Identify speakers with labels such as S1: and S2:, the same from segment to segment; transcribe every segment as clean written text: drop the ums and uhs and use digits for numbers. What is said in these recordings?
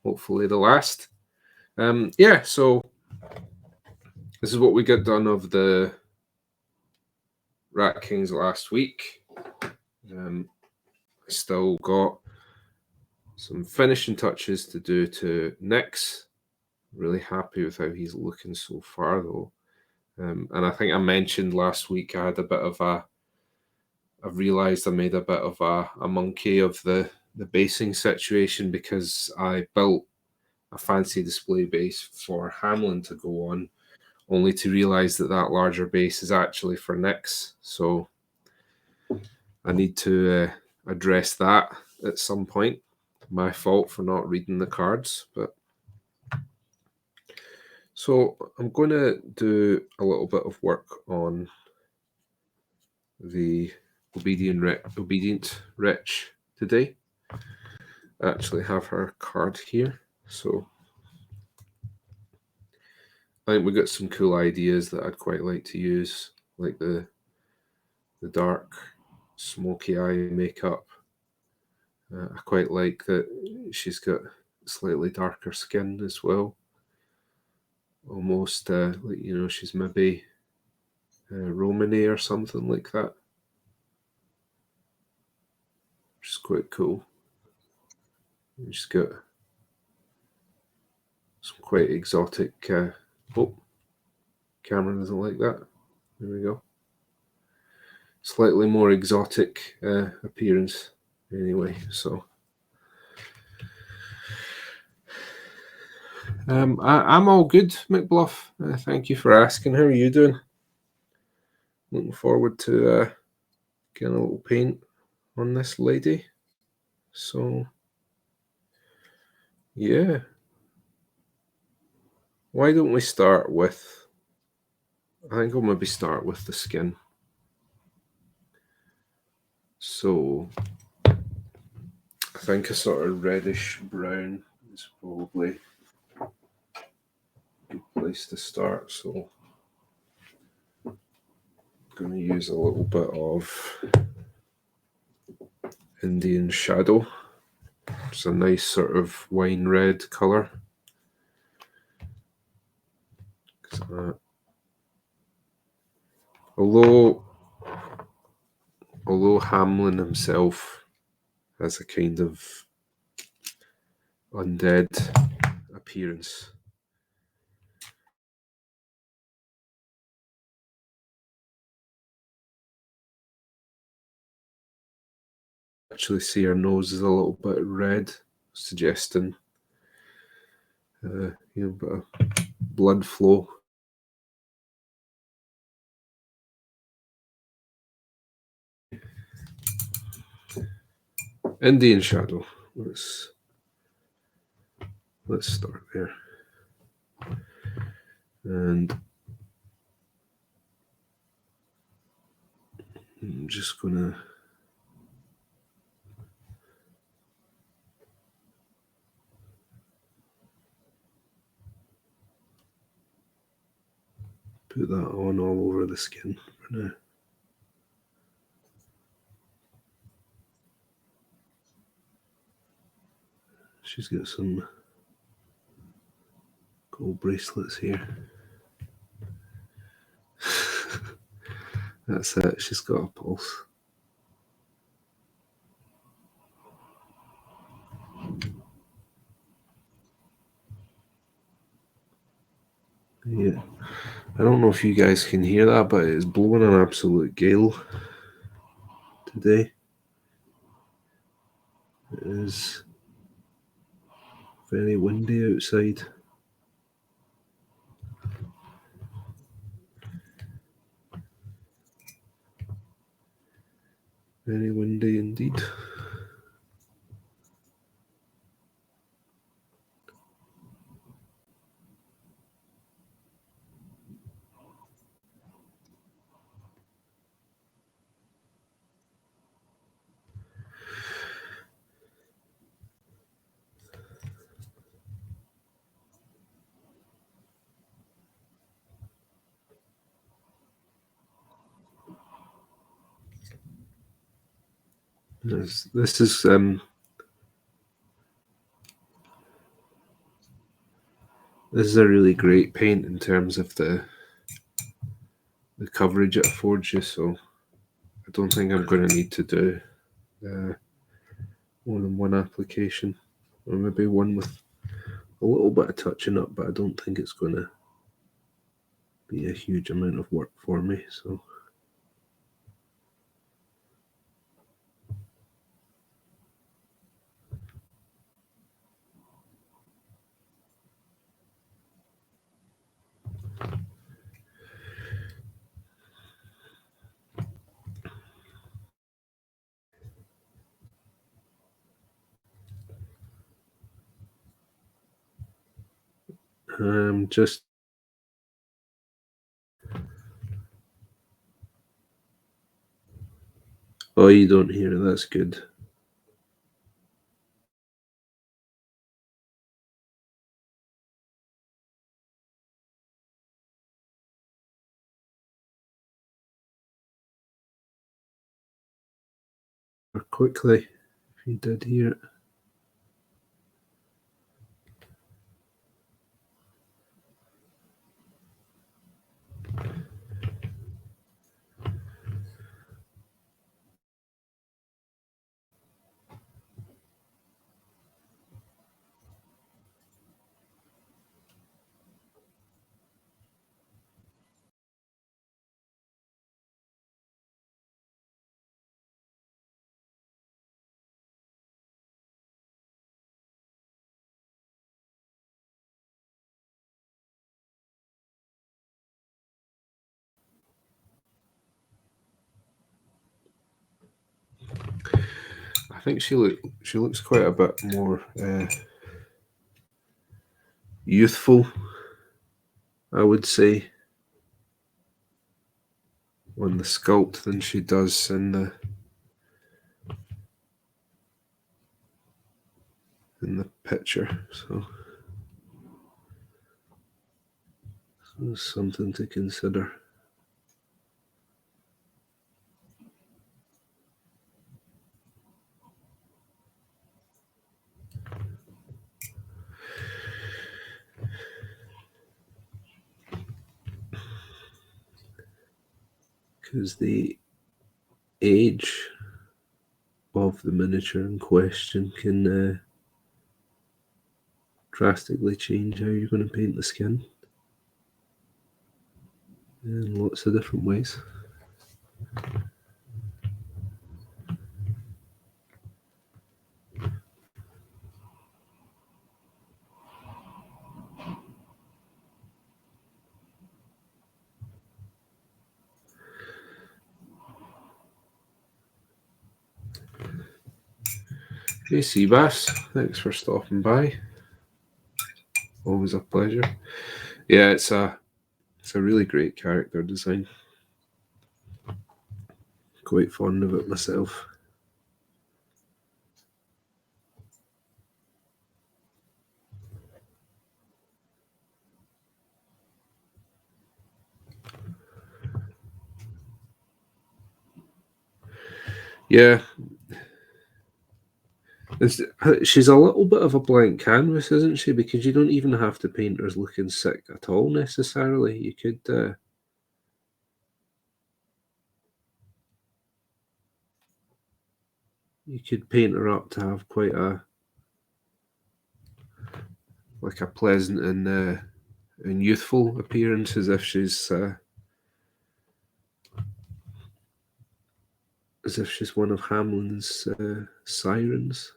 S1: hopefully the last. Yeah, so this is what we got done of the Rat Kings last week. I still got some finishing touches to do to Nick's. Really happy with how he's looking so far, though. And I think I mentioned last week I had a bit of I've realised I made a bit of a monkey of the basing situation because I built a fancy display base for Hamlin to go on, only to realise that larger base is actually for Nick's. So I need to address that at some point. My fault for not reading the cards, but so I'm going to do a little bit of work on the Obedient Wretch today. I actually have her card here, so I think we got some cool ideas that I'd quite like to use, like the dark smoky eye makeup. I quite like that she's got slightly darker skin as well. Almost like, you know, she's maybe Romany or something like that. Which is quite cool. She's got some quite exotic. Oh, camera doesn't like that. There we go. Slightly more exotic appearance, anyway. So, I'm all good, McBluff. Thank you for asking. How are you doing? Looking forward to getting a little paint on this lady. So, yeah. Why don't we start with? I think I'll maybe start with the skin. So, I think a sort of reddish brown is probably a good place to start. So, I'm going to use a little bit of Indian Shadow. It's a nice sort of wine red colour. Although Hamlin himself has a kind of undead appearance, actually see her nose is a little bit red, suggesting a bit of blood flow. Indian Shadow. Let's start there. And I'm just gonna put that on all over the skin for now. She's got some gold bracelets here. That's it, she's got a pulse. Yeah, I don't know if you guys can hear that, but it's blowing an absolute gale today. It is very windy outside. Very windy indeed. This is This is a really great paint in terms of the coverage it affords you, so I don't think I'm going to need to do more than one application, or maybe one with a little bit of touching up, but I don't think it's going to be a huge amount of work for me. So just oh, you don't hear it. That's good. Or quickly, if you did hear it. I think she looks quite a bit more youthful, I would say, on the sculpt than she does in the picture. So it's something to consider. Because the age of the miniature in question can drastically change how you're going to paint the skin in lots of different ways. Hey Seabass, thanks for stopping by. Always a pleasure. Yeah, it's a really great character design. Quite fond of it myself. Yeah, she's a little bit of a blank canvas, isn't she? Because you don't even have to paint her as looking sick at all necessarily. You could paint her up to have quite a pleasant and youthful appearance, as if she's one of Hamlin's sirens,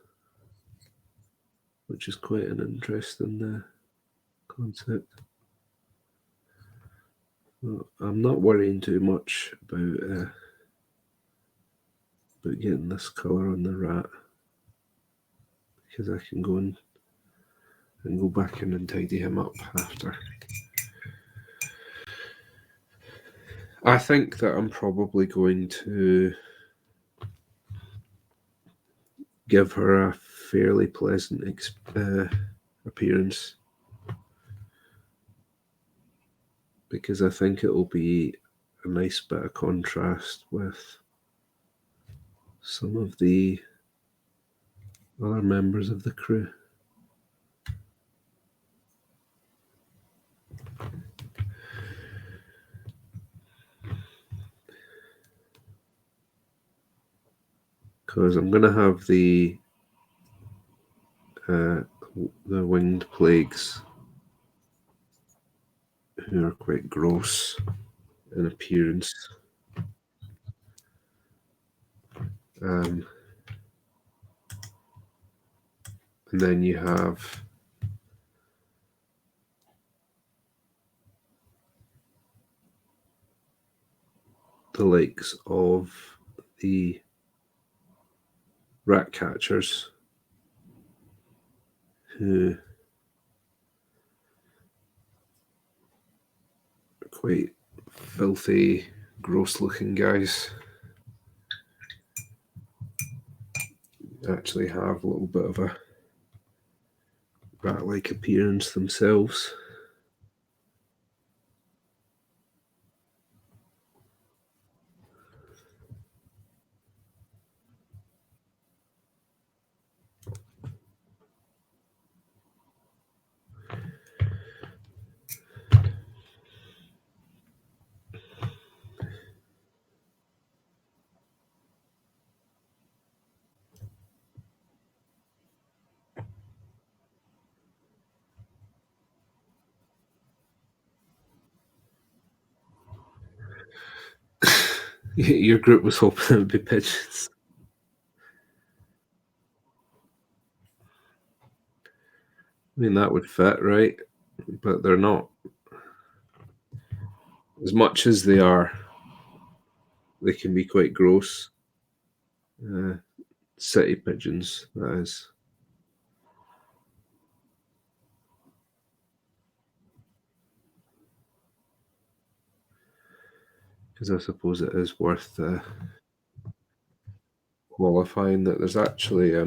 S1: which is quite an interesting concept. Well, I'm not worrying too much about getting this colour on the rat, because I can go and go back in and tidy him up after. I think that I'm probably going to give her a fairly pleasant appearance, because I think it will be a nice bit of contrast with some of the other members of the crew. because I'm going to have uh, the winged plagues, who are quite gross in appearance. And then you have the likes of the rat catchers, who are quite filthy, gross looking guys. Actually have a little bit of a rat-like appearance themselves. Your group was hoping it would be pigeons. I mean, that would fit, right? But they're not. As much as they are, they can be quite gross. City pigeons, that is. Because I suppose it is worth qualifying that there's actually a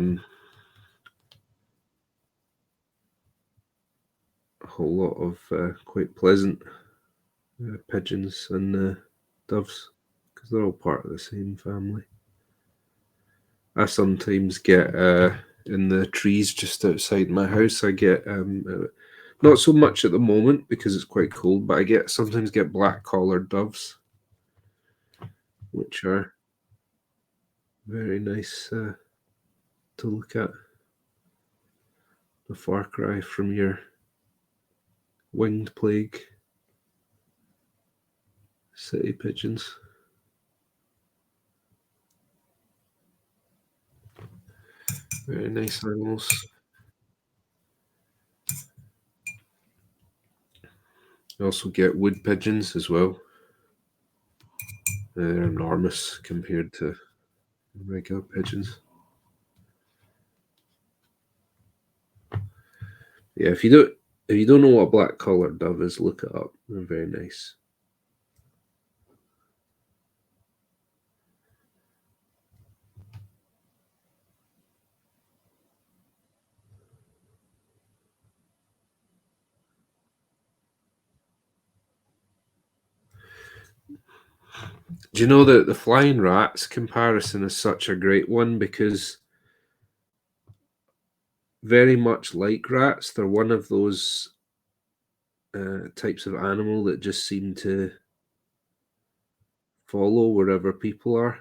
S1: whole lot of quite pleasant pigeons and doves, because they're all part of the same family. I sometimes get in the trees just outside my house. I get not so much at the moment because it's quite cold, but I sometimes get black-collared doves, which are very nice to look at. A far cry from your winged plague city pigeons. Very nice animals. You also get wood pigeons as well. They're enormous compared to regular pigeons. Yeah, if you don't know what a black collared dove is, look it up. They're very nice. Do you know that the flying rats comparison is such a great one, because very much like rats, they're one of those types of animal that just seem to follow wherever people are.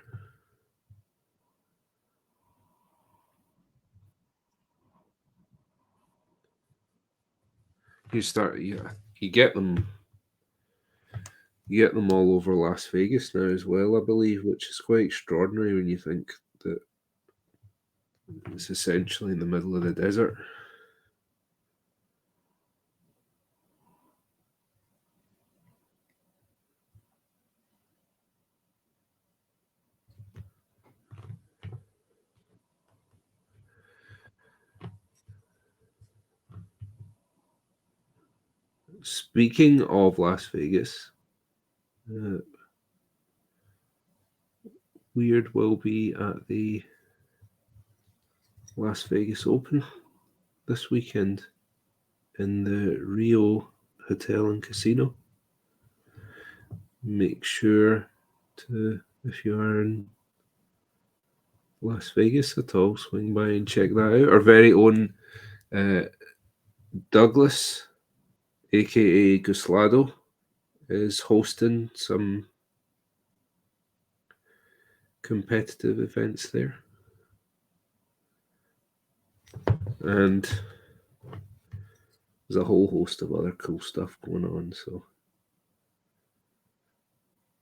S1: You get them all over Las Vegas now as well, I believe, which is quite extraordinary when you think that it's essentially in the middle of the desert. Speaking of Las Vegas, uh, Weird will be at the Las Vegas Open this weekend in the Rio Hotel and Casino. Make sure to, if you are in Las Vegas at all, swing by and check that out. Our very own uh, Douglas, aka Guslado, is hosting some competitive events there. And there's a whole host of other cool stuff going on. So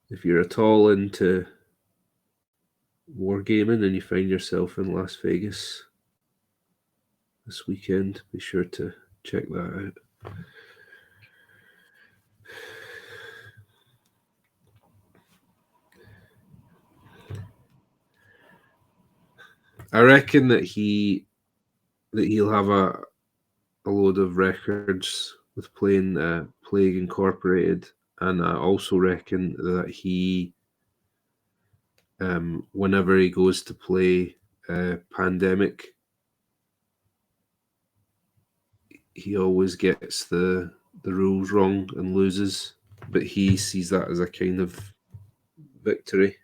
S1: if you're at all into wargaming and you find yourself in Las Vegas this weekend, be sure to check that out. I reckon that he'll have a load of records with playing Plague Incorporated, and I also reckon that he, whenever he goes to play Pandemic, he always gets the rules wrong and loses, but he sees that as a kind of victory.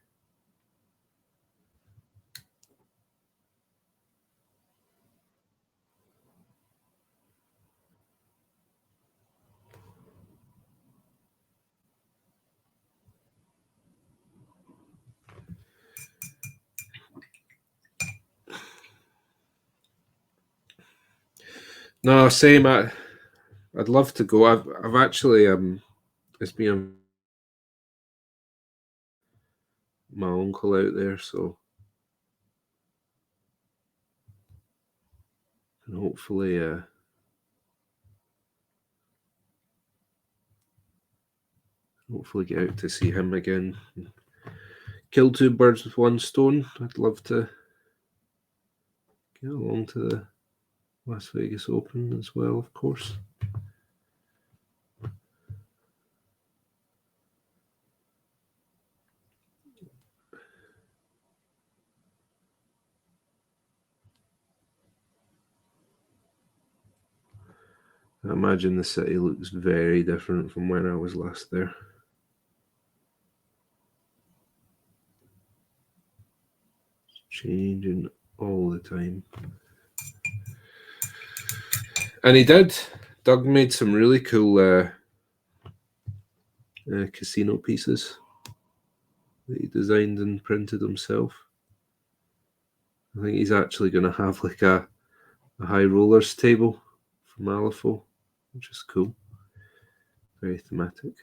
S1: No, same. I'd love to go. I've actually it's been my uncle out there, so and hopefully get out to see him again. Kill two birds with one stone. I'd love to get along to the Las Vegas Open as well, of course. I imagine the city looks very different from when I was last there. It's changing all the time. And he did. Doug made some really cool casino pieces that he designed and printed himself. I think he's actually going to have like a high rollers table for Malifaux, which is cool. Very thematic.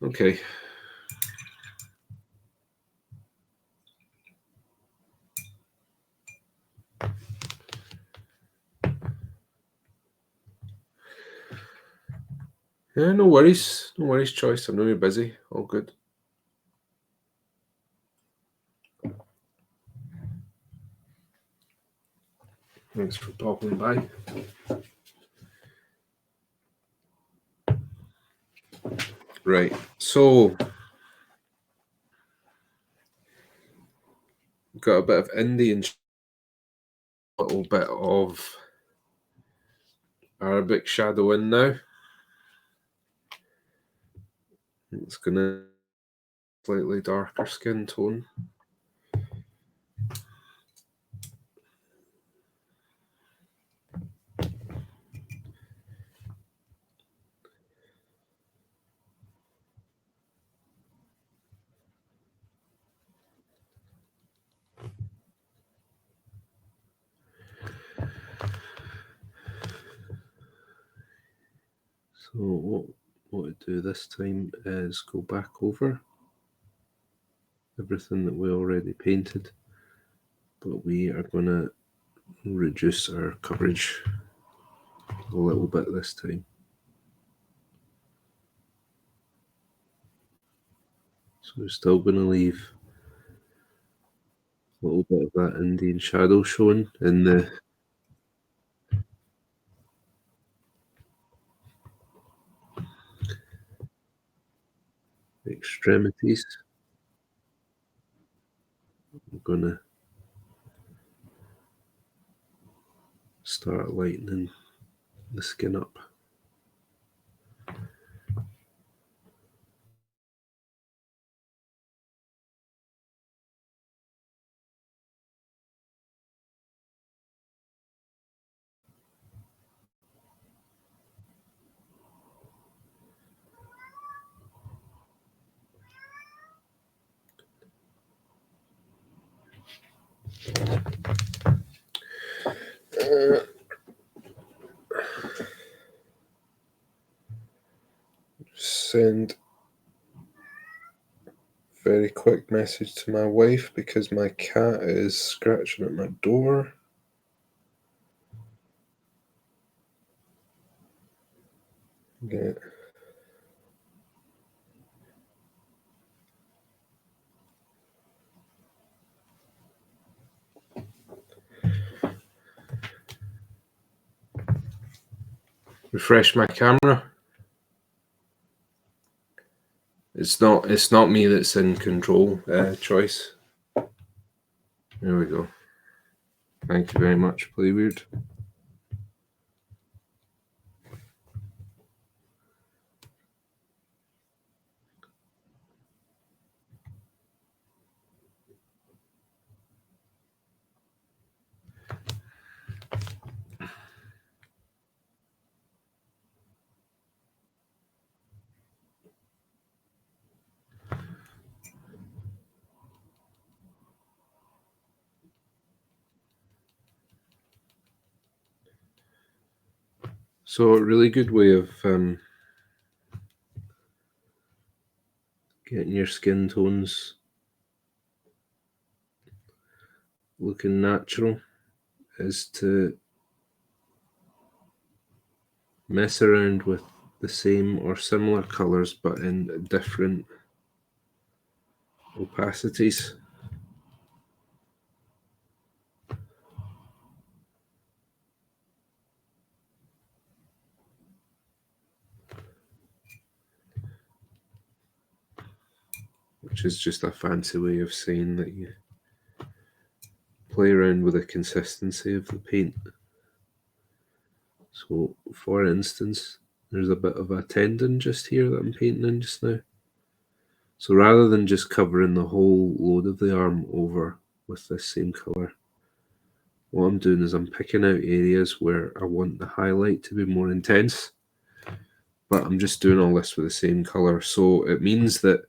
S1: Okay. Yeah, no worries. No worries, Choice. I know you're busy. All good. Thanks for popping by. Right. So, got a bit of Indian, a little bit of Arabic shadow in now. It's going to slightly darker skin tone. So what I do this time is go back over everything that we already painted, but we are going to reduce our coverage a little bit this time. So we're still going to leave a little bit of that Indian shadow showing in the extremities. I'm going to start lightening the skin up.
S2: send a very quick message to my wife because my cat is scratching at my door. Okay.
S1: Refresh my camera. It's not me that's in control, Choice. There we go. Thank you very much, Playweird. So a really good way of getting your skin tones looking natural is to mess around with the same or similar colors but in different opacities. Which is just a fancy way of saying that you play around with the consistency of the paint. So, for instance, there's a bit of a tendon just here that I'm painting in just now. So rather than just covering the whole load of the arm over with this same colour, what I'm doing is I'm picking out areas where I want the highlight to be more intense, but I'm just doing all this with the same colour. So it means that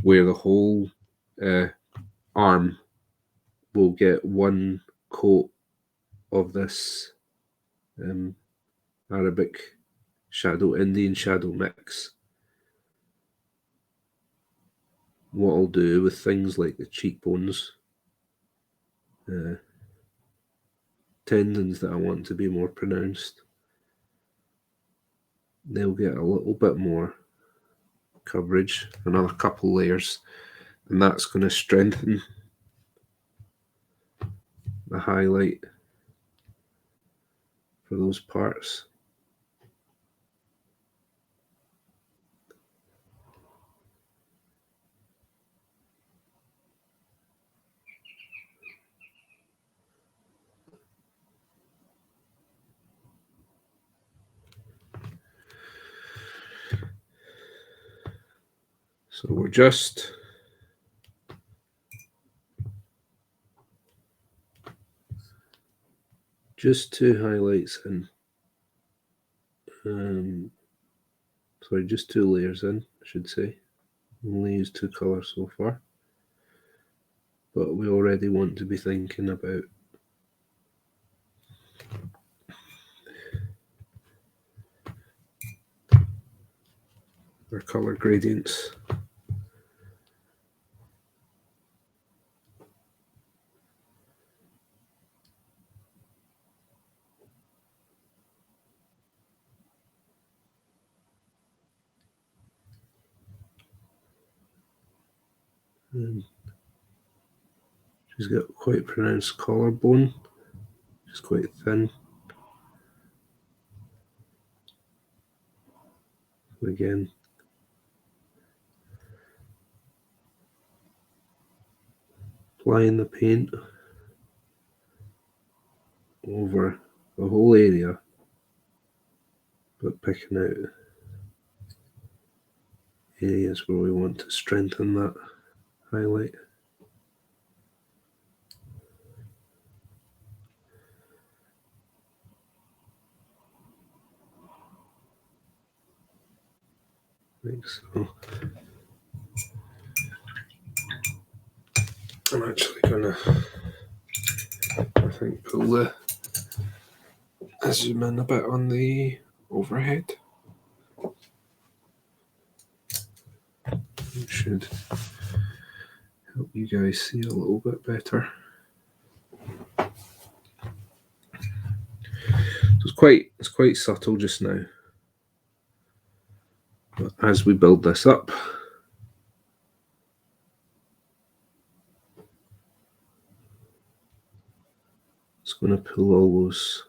S1: where the whole arm will get one coat of this Arabic shadow, Indian shadow mix. What I'll do with things like the cheekbones, tendons that I want to be more pronounced, they'll get a little bit more coverage, another couple layers, and that's going to strengthen the highlight for those parts. So we're just two highlights in. Sorry, just two layers in, I should say. Only used two colours so far. But we already want to be thinking about our colour gradients. And she's got quite pronounced collarbone. She's quite thin. Again, applying the paint over the whole area, but picking out areas where we want to strengthen that highlight. Like so. I'm actually gonna, I think, pull the zoom in a bit on the overhead. should help you guys see a little bit better. So it's quite subtle just now. But as we build this up, it's going to pull all those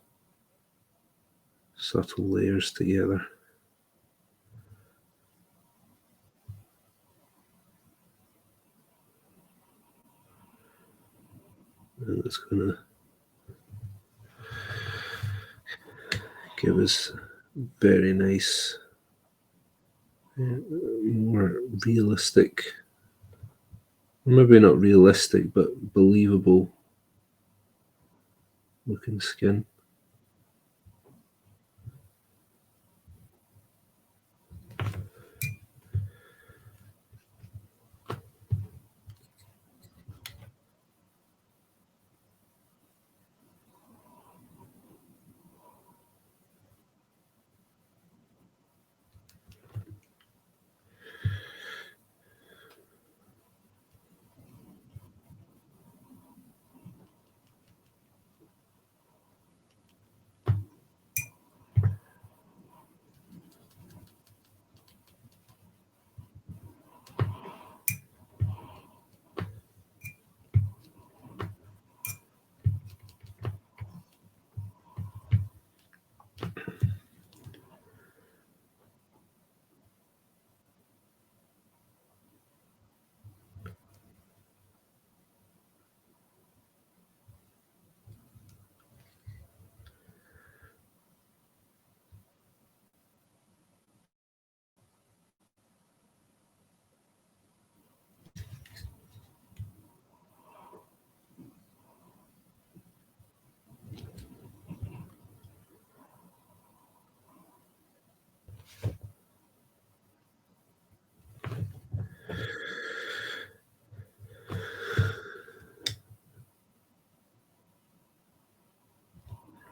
S1: subtle layers together. And it's going to give us very nice, more realistic, maybe not realistic, but believable looking skin.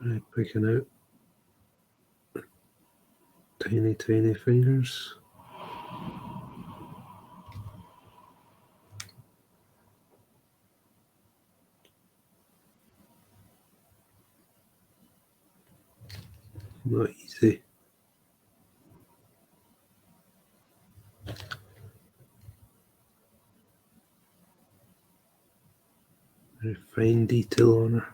S1: Right, picking out tiny, tiny fingers. Not easy. Very fine detail on her.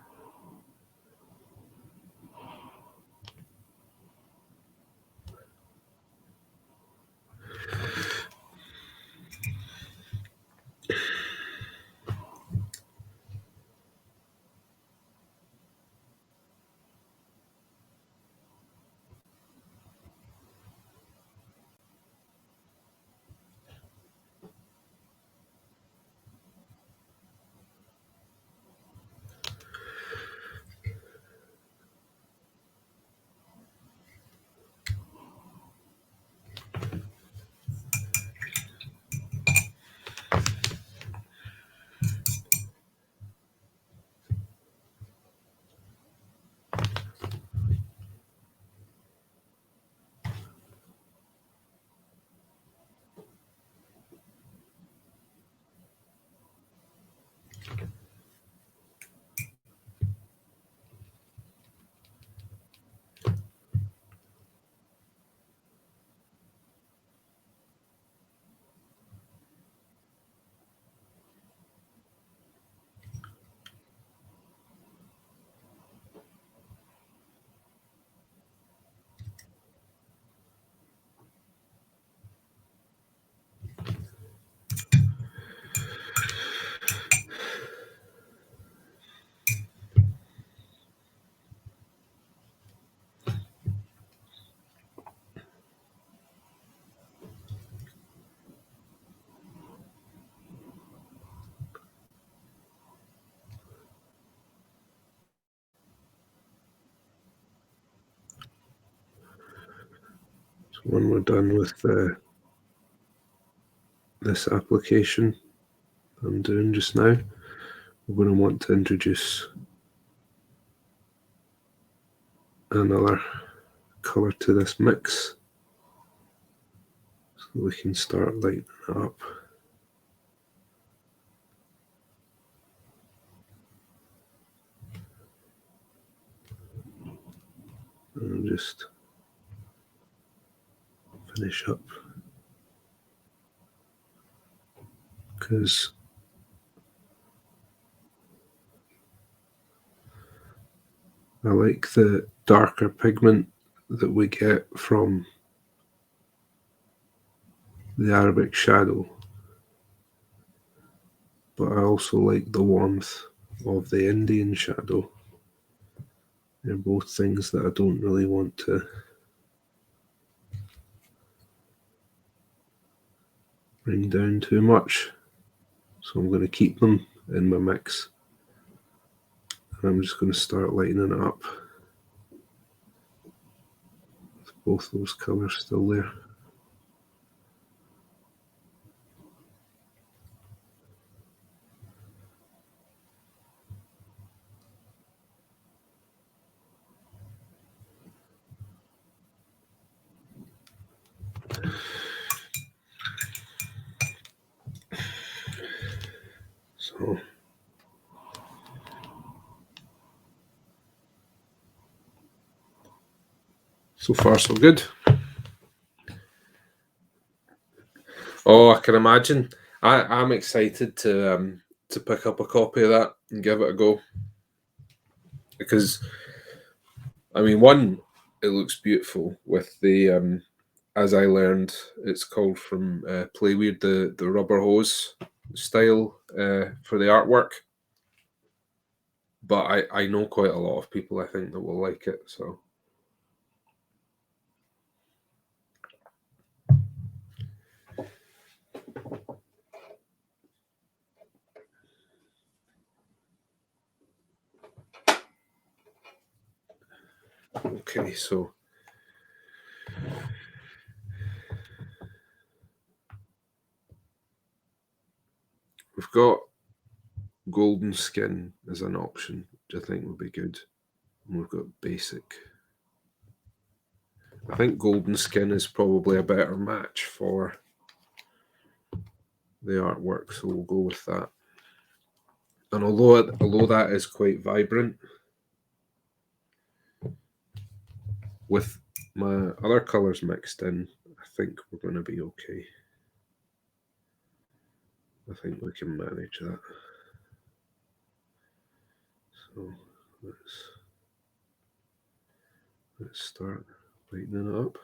S1: So when we're done with this application I'm doing just now, we're going to want to introduce another color to this mix so we can start lighting it up.
S2: I'll just finish up, because I like the darker pigment that we get from the Arabic shadow, but I also like the warmth of the Indian shadow. They're both things that I don't really want to bring down too much, so I'm going to keep them in my mix, and I'm just going to start lightening it up with both those colours still there. So far so good. Oh, I can imagine. I'm excited to pick up a copy of that and give it a go, because I mean, one, it looks beautiful with the as I learned, it's called from Playweird, the rubber hose style for the artwork. But I know quite a lot of people, I think, that will like it. So okay, so we've got golden skin as an option, which I think would be good. And we've got basic. I think golden skin is probably a better match for the artwork, so we'll go with that. And although that is quite vibrant, with my other colours mixed in, I think we're going to be okay. I think we can manage that. So let's start lightening it up.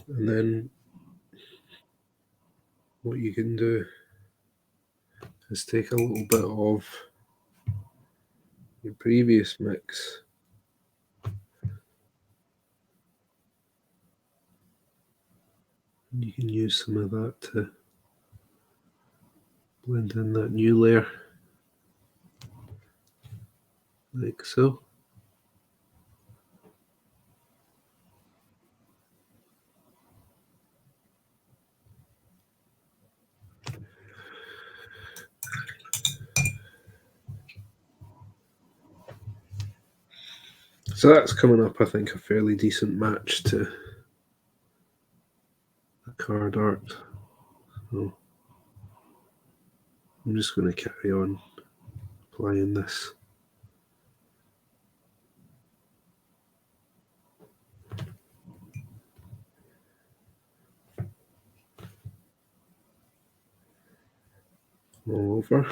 S2: And then what you can do is take a little bit of your previous mix and you can use some of that to blend in that new layer, like so. So that's coming up, I think, a fairly decent match to the card art. So I'm just going to carry on applying this
S1: all over.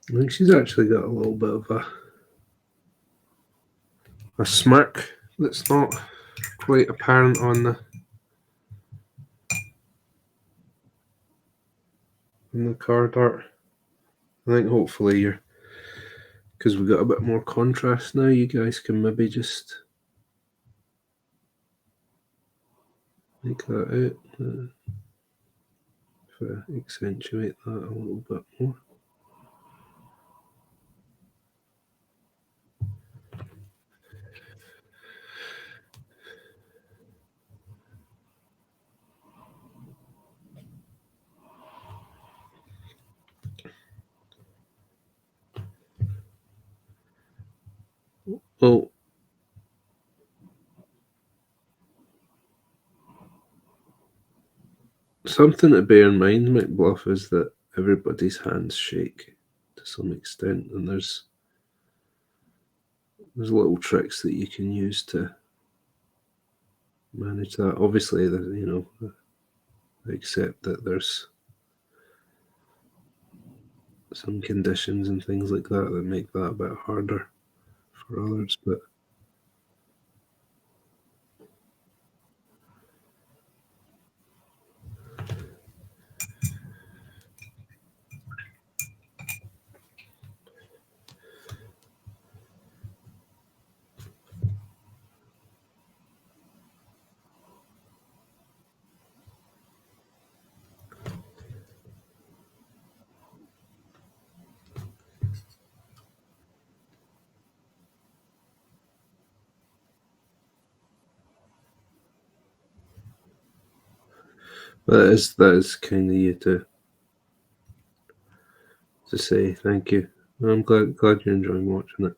S1: I think she's actually got a little bit of a smirk that's not quite apparent on the card art. I think hopefully you're, because we've got a bit more contrast now, you guys can maybe just make that out. If I accentuate that a little bit more. Well, something to bear in mind, McBluff, is that everybody's hands shake to some extent, and there's little tricks that you can use to manage that. Obviously, accept that there's some conditions and things like that that make that a bit harder for others, but that is kind of you to say thank you. I'm glad you're enjoying watching it.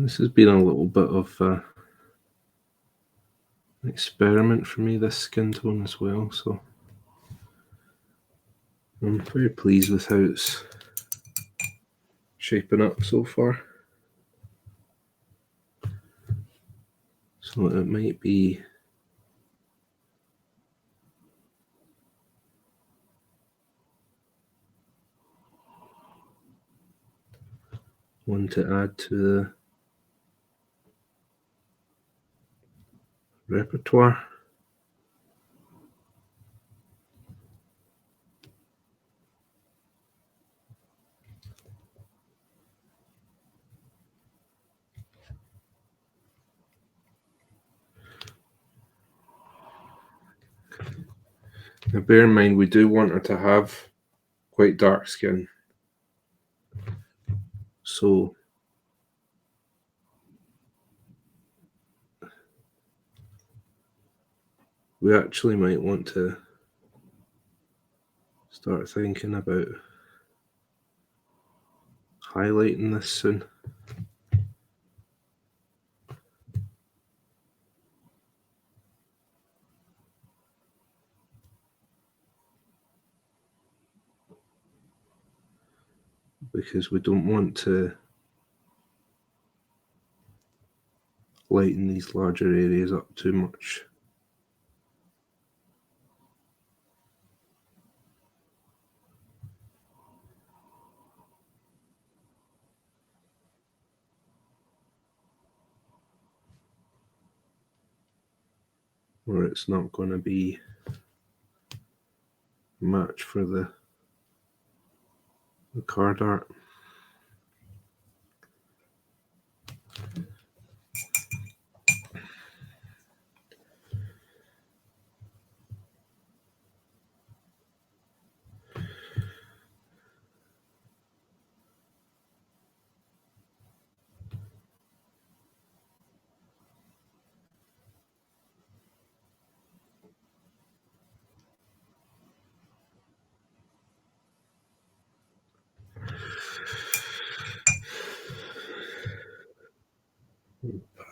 S1: This has been a little bit of an experiment for me, this skin tone as well, so I'm very pleased with how it's shaping up so far. So it might be one to add to the repertoire. Now bear in mind, we do want her to have quite dark skin. So we actually might want to start thinking about highlighting this soon. Because we don't want to lighten these larger areas up too much. Or it's not going to be a match for the card art.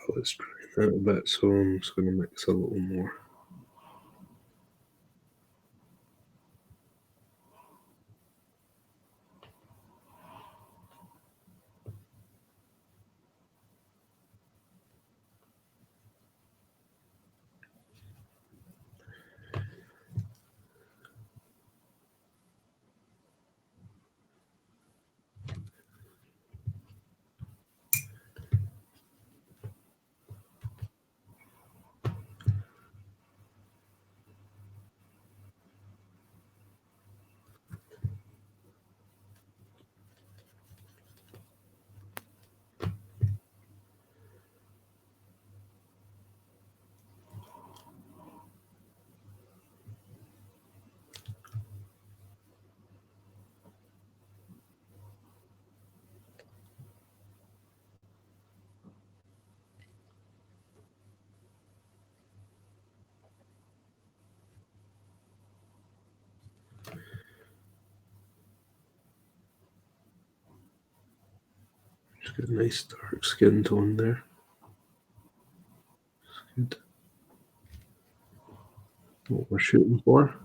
S1: Palette's drying out a bit, so I'm just going to mix a little more. Just get a nice dark skin tone there. That's good. What we're shooting for.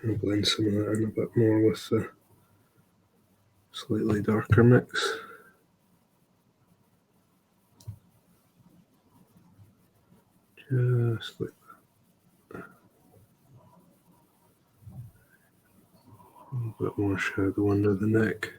S1: I'll blend some of that in a bit more with the slightly darker mix. Just like that.
S2: A bit more shadow under the neck.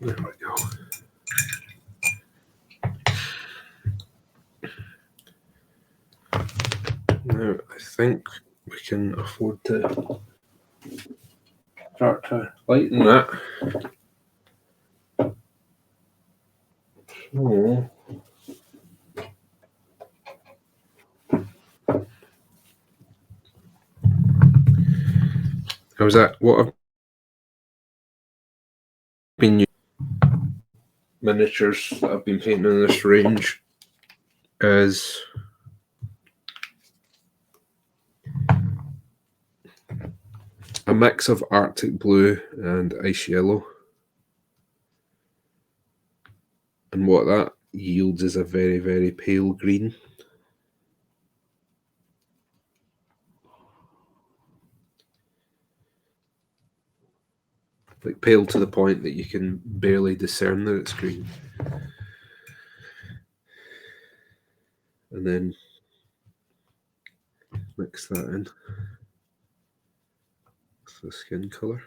S2: There we go. Now I think we can afford to start to lighten that. So how's that? What I've been using miniatures that I've been painting in this range is a mix of Arctic blue and ice yellow. And what that yields is a very, very pale green. Like pale to the point that you can barely discern that it's green. And then mix that in with the skin colour.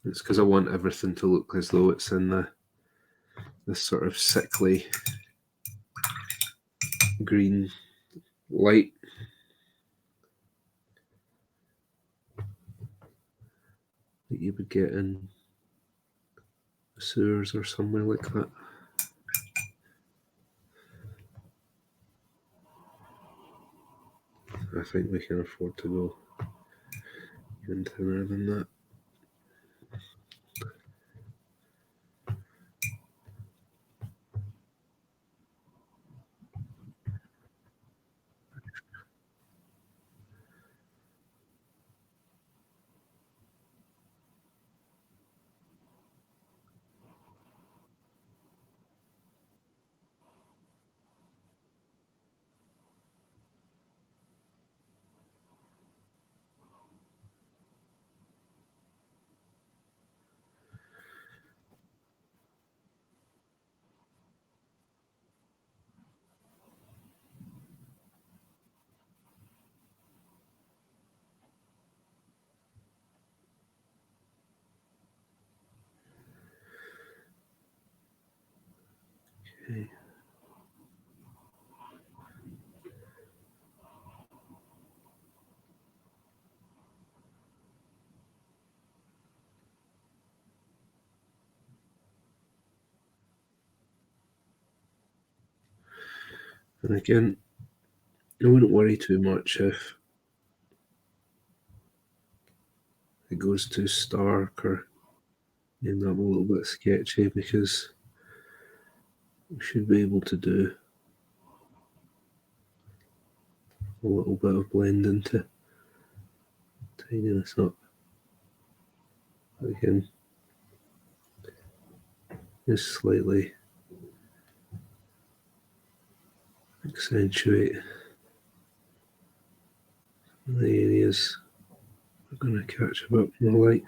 S2: It's because I want everything to look as though it's in this sort of sickly green light. That you would get in the sewers or somewhere like that. I think we can afford to go even thinner than that. Okay. And again, I wouldn't worry too much if it goes too stark or end up a little bit sketchy, because we should be able to do a little bit of blend into tidying this up. Again, just slightly accentuate the areas we're going to catch a bit more light.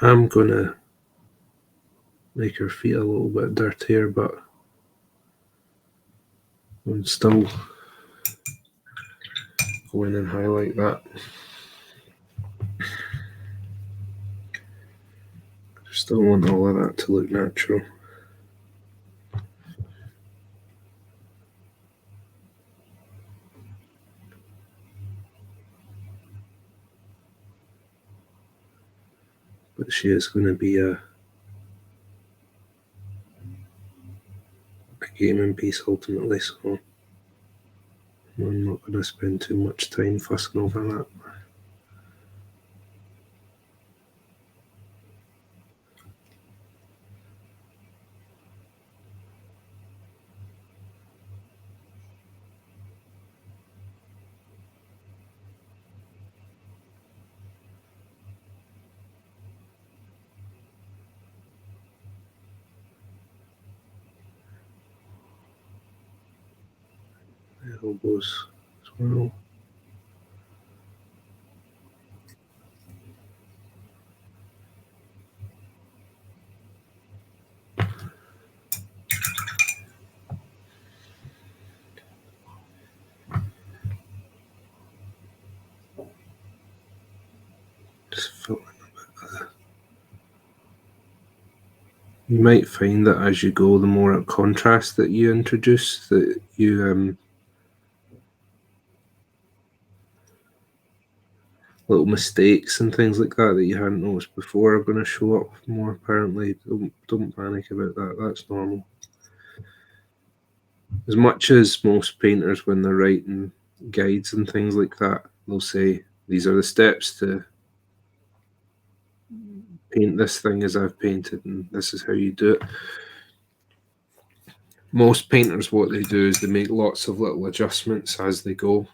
S1: I'm going to make her feet a little bit dirtier, but I'm still go in and highlight that. Still want all of that to look natural. But she is going to be a gaming piece ultimately, so I'm not going to spend too much time fussing over that. The elbows as well. Just fill in a bit of that. You might find that as you go, the more contrast that you introduce, that you little mistakes and things like that you hadn't noticed before are going to show up more apparently. Don't panic about that. That's normal. As much as most painters, when they're writing guides and things like that, they'll say these are the steps to paint this thing as I've painted, and this is how you do it. Most painters, what they do is they make lots of little adjustments as they go.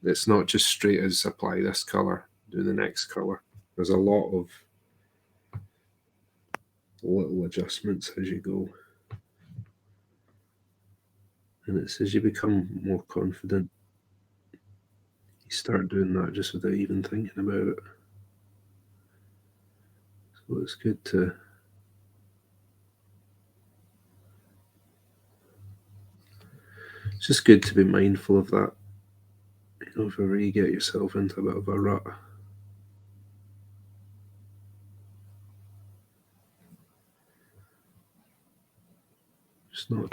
S1: It's not just straight as apply this color, do the next color. There's a lot of little adjustments as you go. And it's as you become more confident, you start doing that just without even thinking about it. So it's good to it's just good to be mindful of that. You know, if ever you get yourself into a bit of a rut. Just not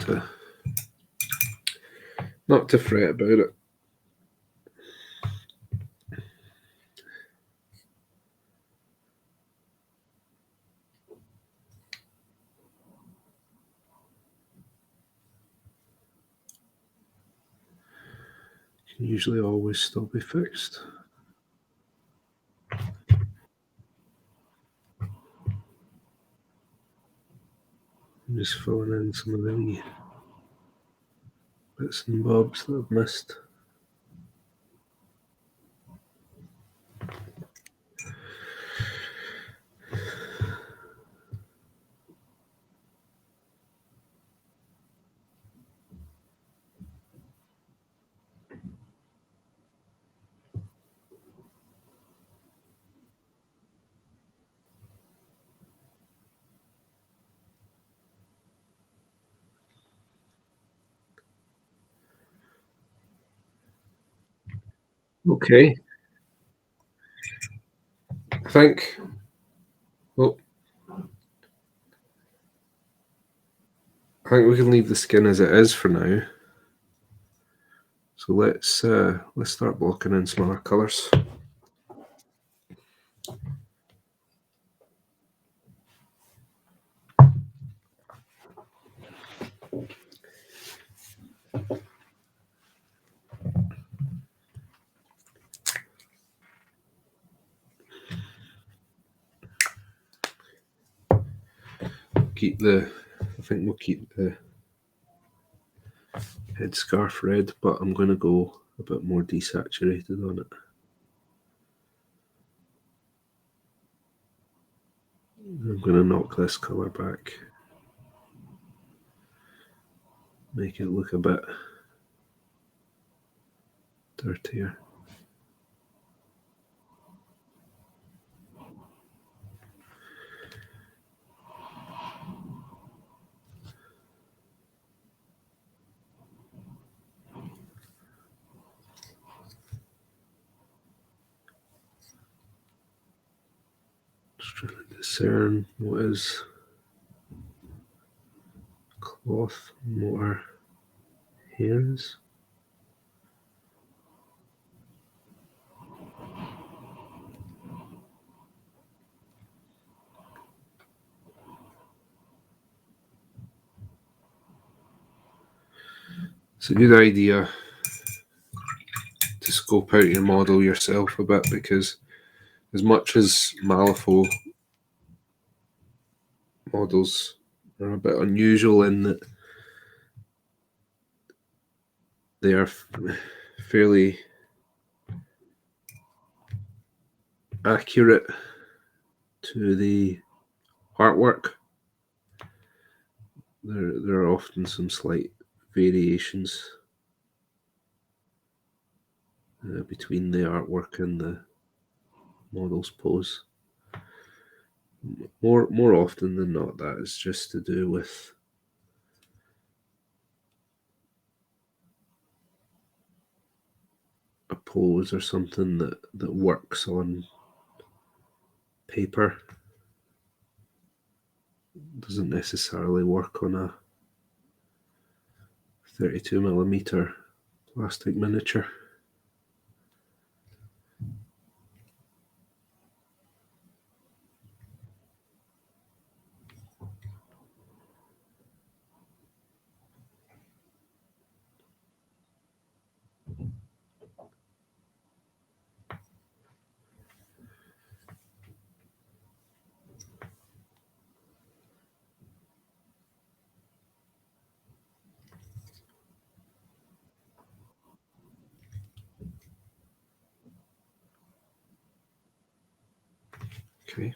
S1: to fret about it. Can usually always still be fixed. I'm just filling in some of the bits and bobs that I've missed. Okay. I think we can leave the skin as it is for now. So let's start blocking in some other colours. I think we'll keep the headscarf red, but I'm going to go a bit more desaturated on it. I'm going to knock this colour back, make it look a bit dirtier. discern what is cloth and what are hairs. It's a good idea to scope out your model yourself a bit, because as much as Malifaux models are a bit unusual in that they are fairly accurate to the artwork, there are often some slight variations between the artwork and the model's pose. More often than not, that is just to do with a pose or something that works on paper. Doesn't necessarily work on a 32mm plastic miniature. Okay.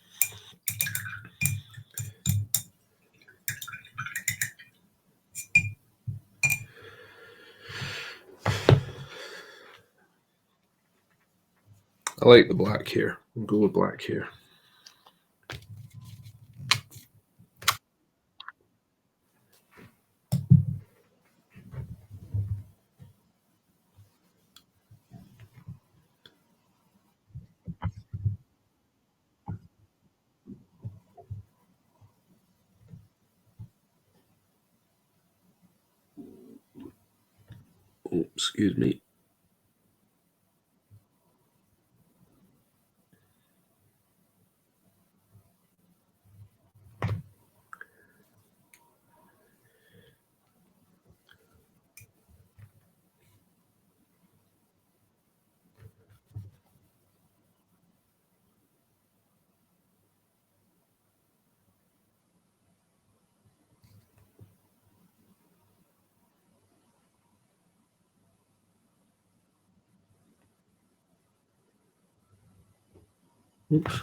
S1: I like the black here. We'll go with black here. Oh, excuse me. Oops.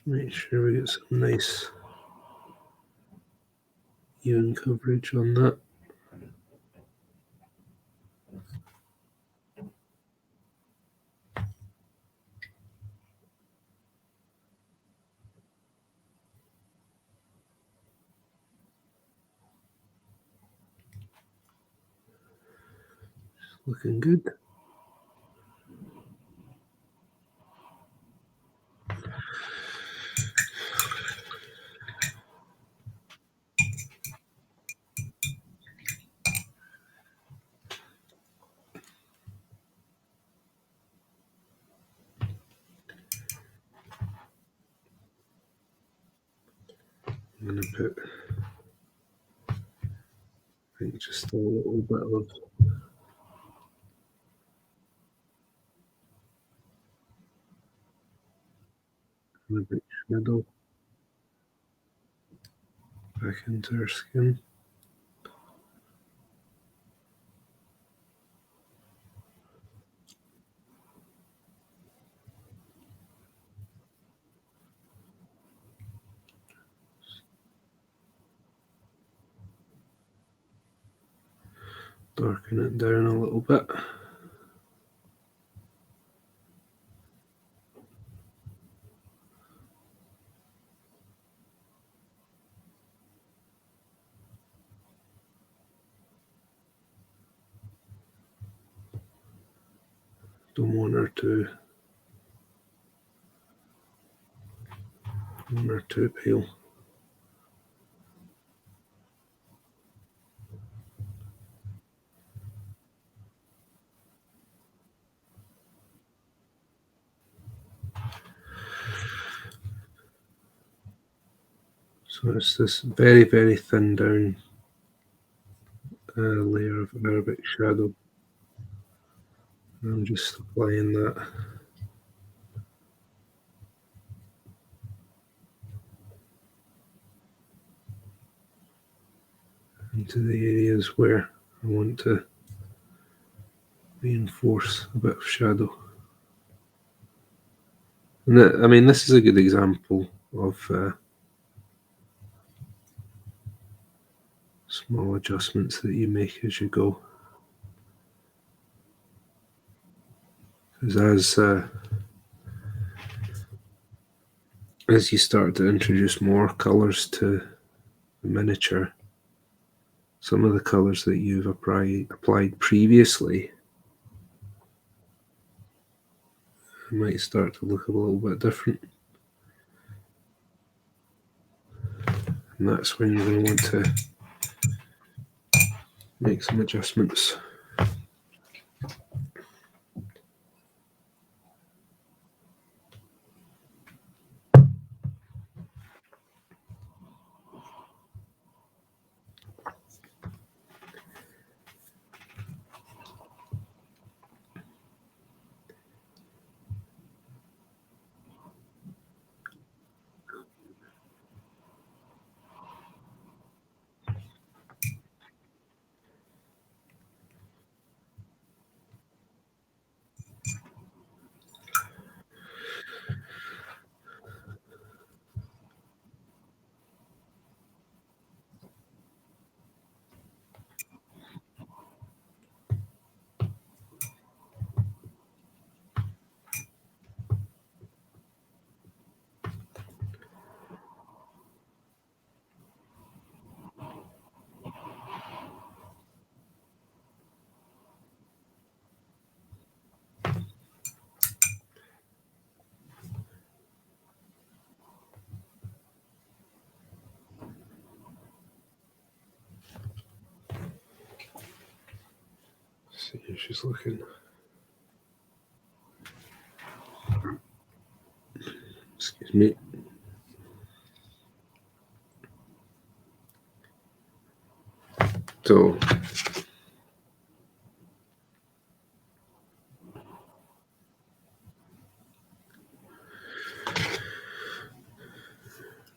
S1: Make sure we get some nice even coverage on that. Looking good. I'm going to put, I think, just a little bit of Arabic shadow back into our skin. Darken it down a little bit. Do one or two pale. So it's this very, very thin down layer of Arabic shadow. I'm just applying that into the areas where I want to reinforce a bit of shadow. And I mean, this is a good example of small adjustments that you make as you go. Because as you start to introduce more colours to the miniature, some of the colours that you've applied previously might start to look a little bit different. And that's when you're going to want to make some adjustments. See how she's looking. Excuse me. So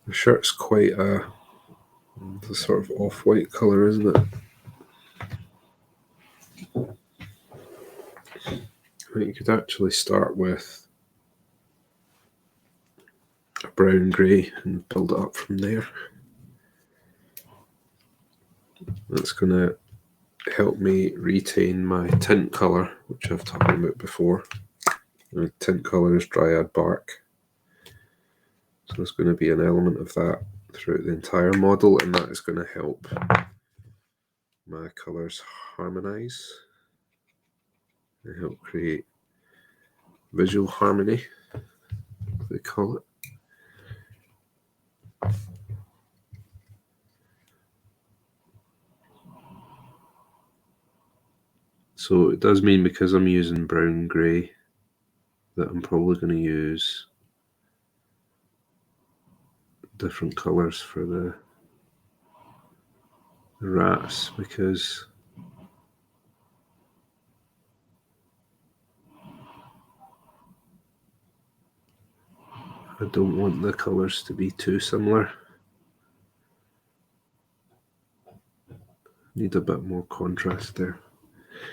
S1: the shirt's quite a sort of off-white colour, isn't it? I think you could actually start with a brown grey and build it up from there. That's going to help me retain my tint colour, which I've talked about before. The tint colour is dryad bark. So there's going to be an element of that throughout the entire model, and that is going to help my colours harmonise and help create visual harmony, as they call it. So it does mean, because I'm using brown grey, that I'm probably going to use different colours for the rats, because I don't want the colours to be too similar. Need a bit more contrast there,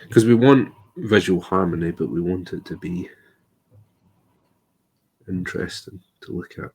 S1: because we want visual harmony, but we want it to be interesting to look at.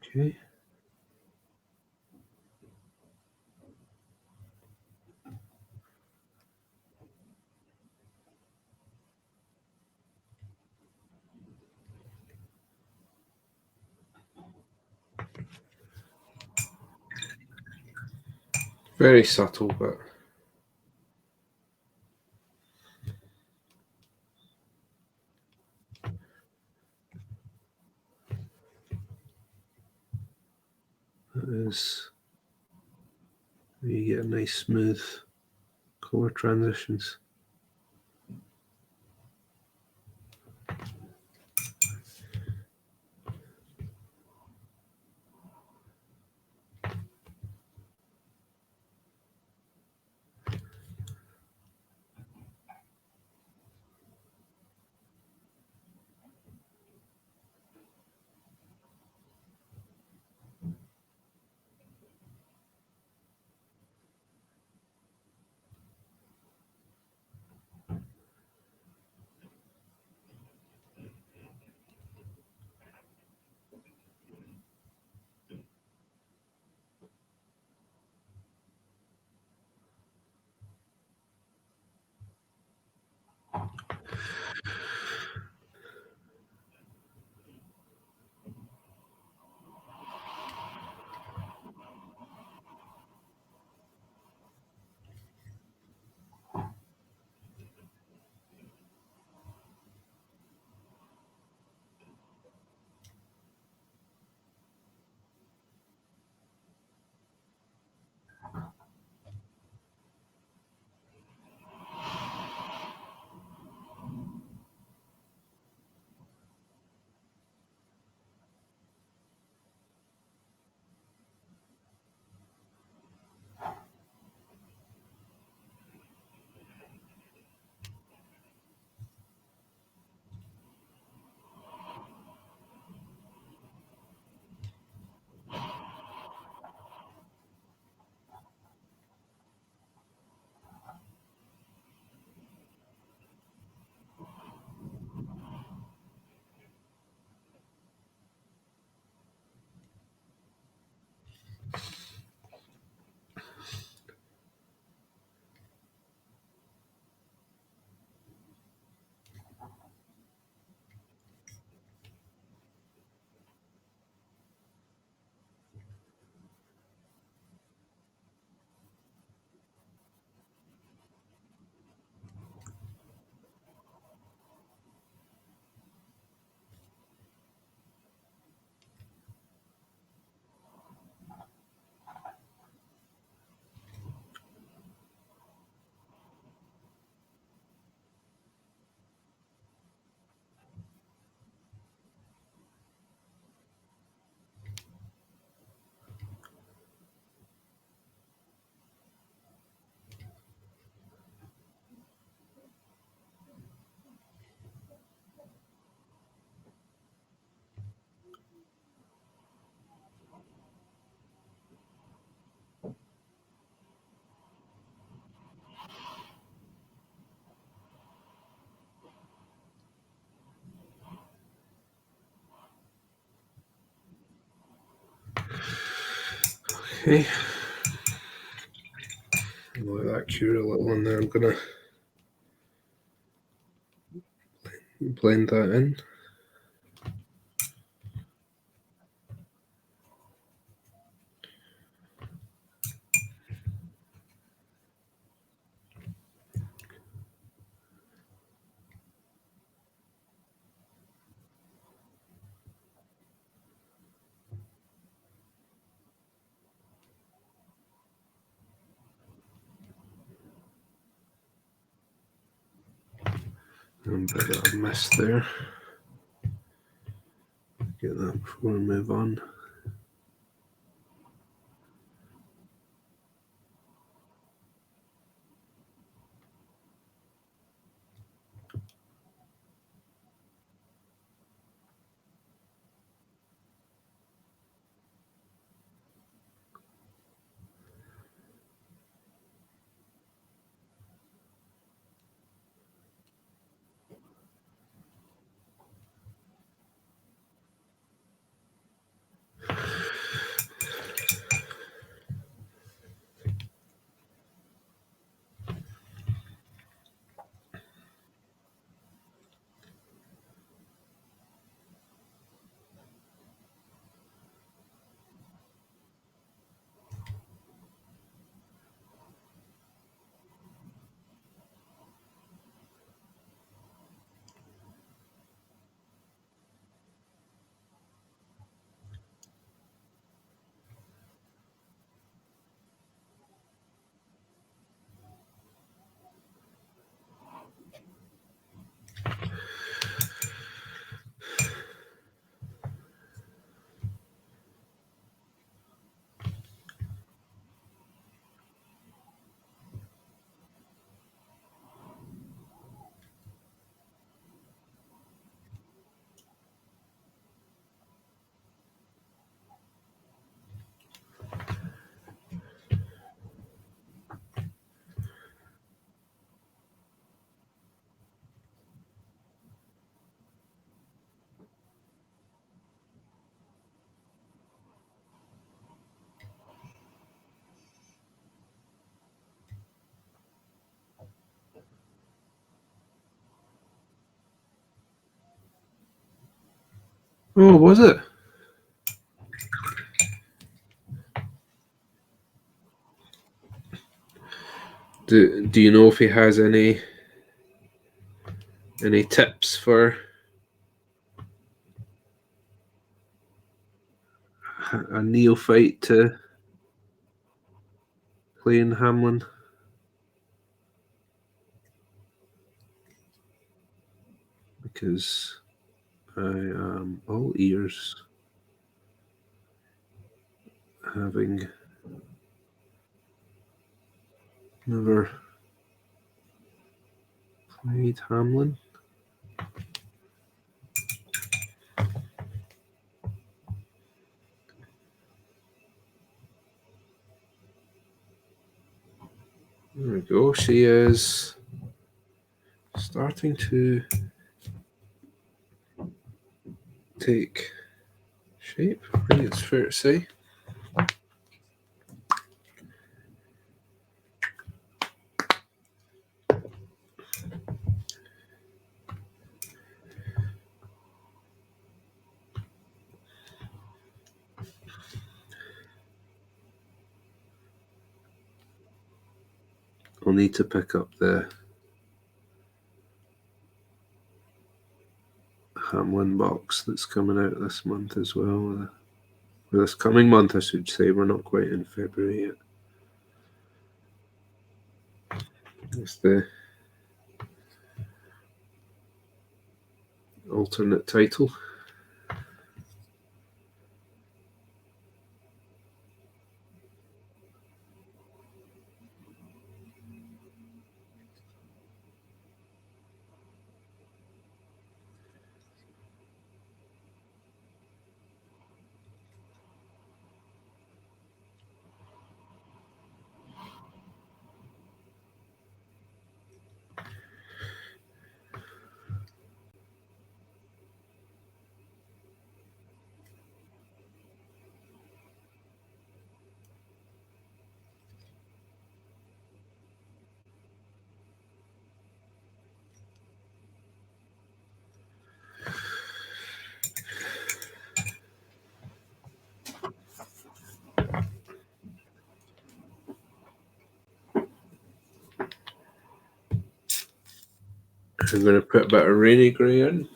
S1: Okay. Very subtle, but it is. You get nice smooth colour transitions.
S2: Okay. Let that cure a little in there. I'm going to blend that in. And a bit of a mess there. Get that before we move on. Oh, was it? Do you know if he has any tips for a neophyte to playing Hamlin? Because I am all ears, having never played Hamlin. There we go. She is starting to take shape, I think it's fair to say. I'll need to pick up the Hamlin box that's coming out this month as well. This coming month, I should say. We're not quite in February yet. It's the alternate title.
S1: I'm going to put a bit of rainy grey in.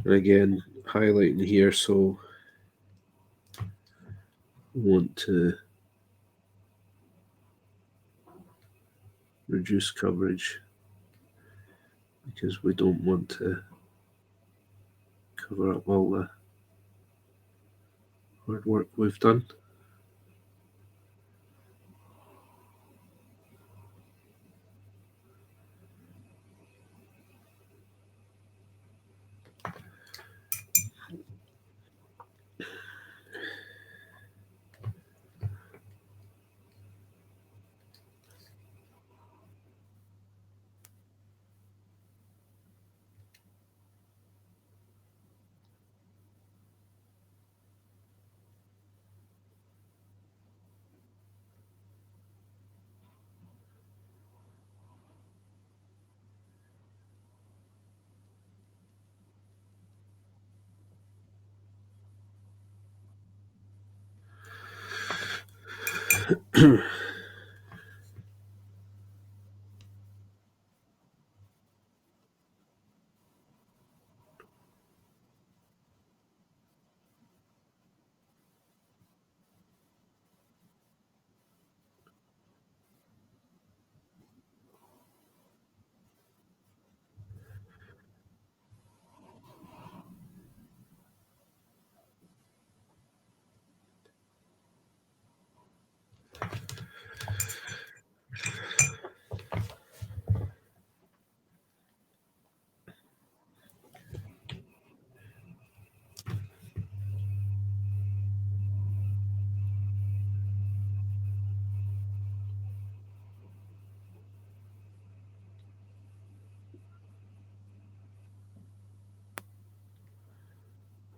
S1: And again, highlighting here, so I want to reduce coverage because we don't want to cover up all the hard work we've done.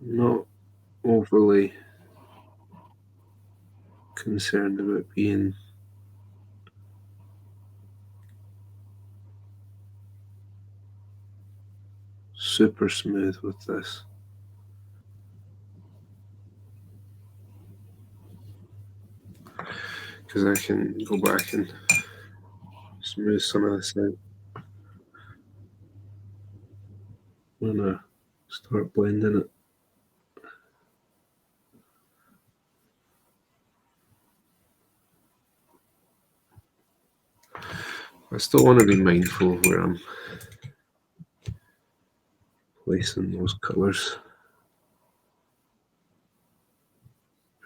S1: Not overly concerned about being super smooth with this. Because I can go back and smooth some of this out when I start blending it. I still want to be mindful of where I'm placing those colours.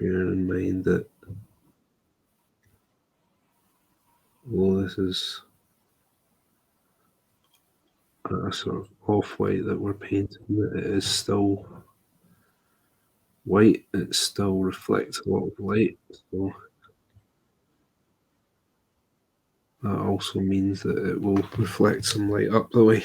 S1: Bearing in mind that although this is a sort of off-white that we're painting, it is still white. It still reflects a lot of light. So that also means that it will reflect some light up the way.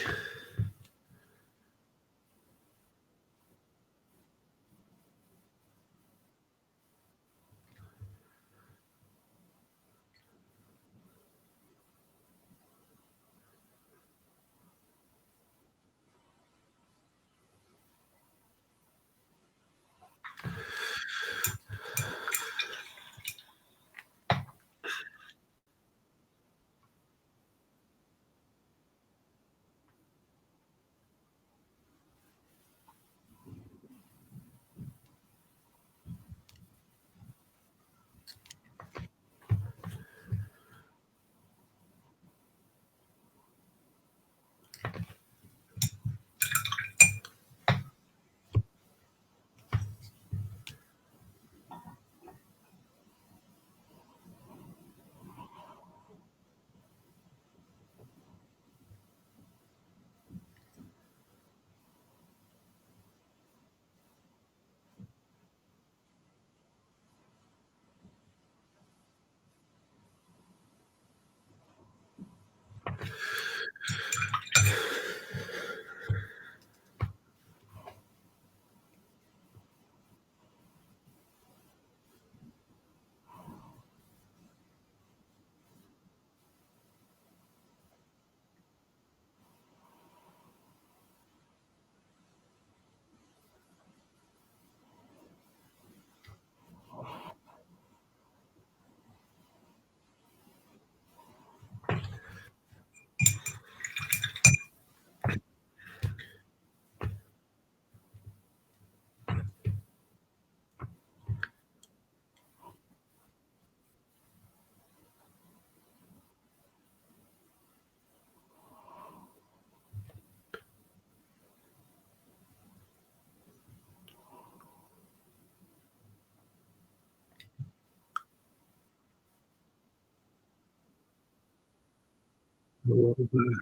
S1: A little bit of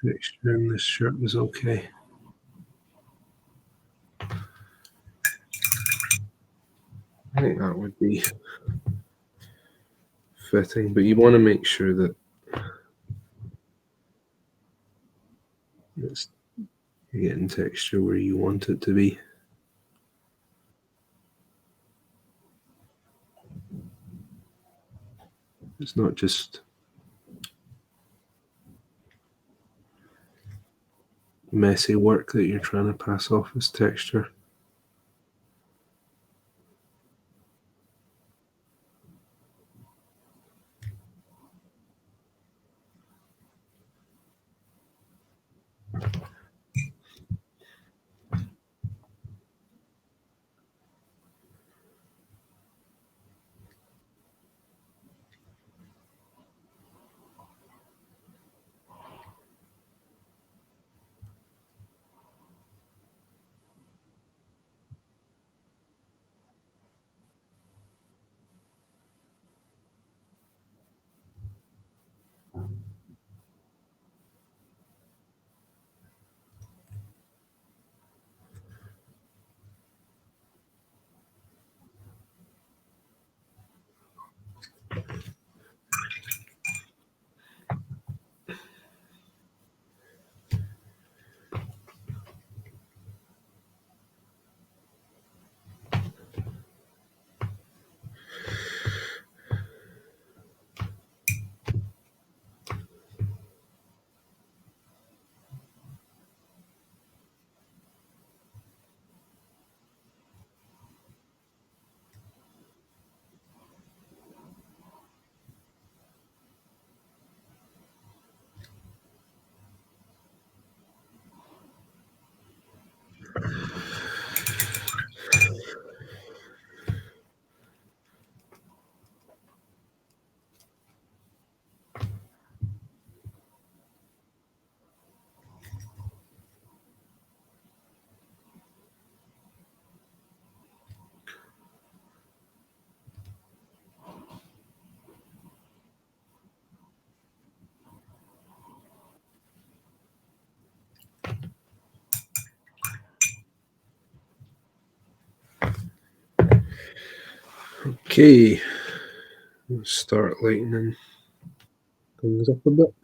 S1: texture in this shirt was okay. I think that would be fitting, but you want to make sure that it's, you're getting texture where you want it to be. It's not just messy work that you're trying to pass off as texture. Okay, let's start lightening things up a bit.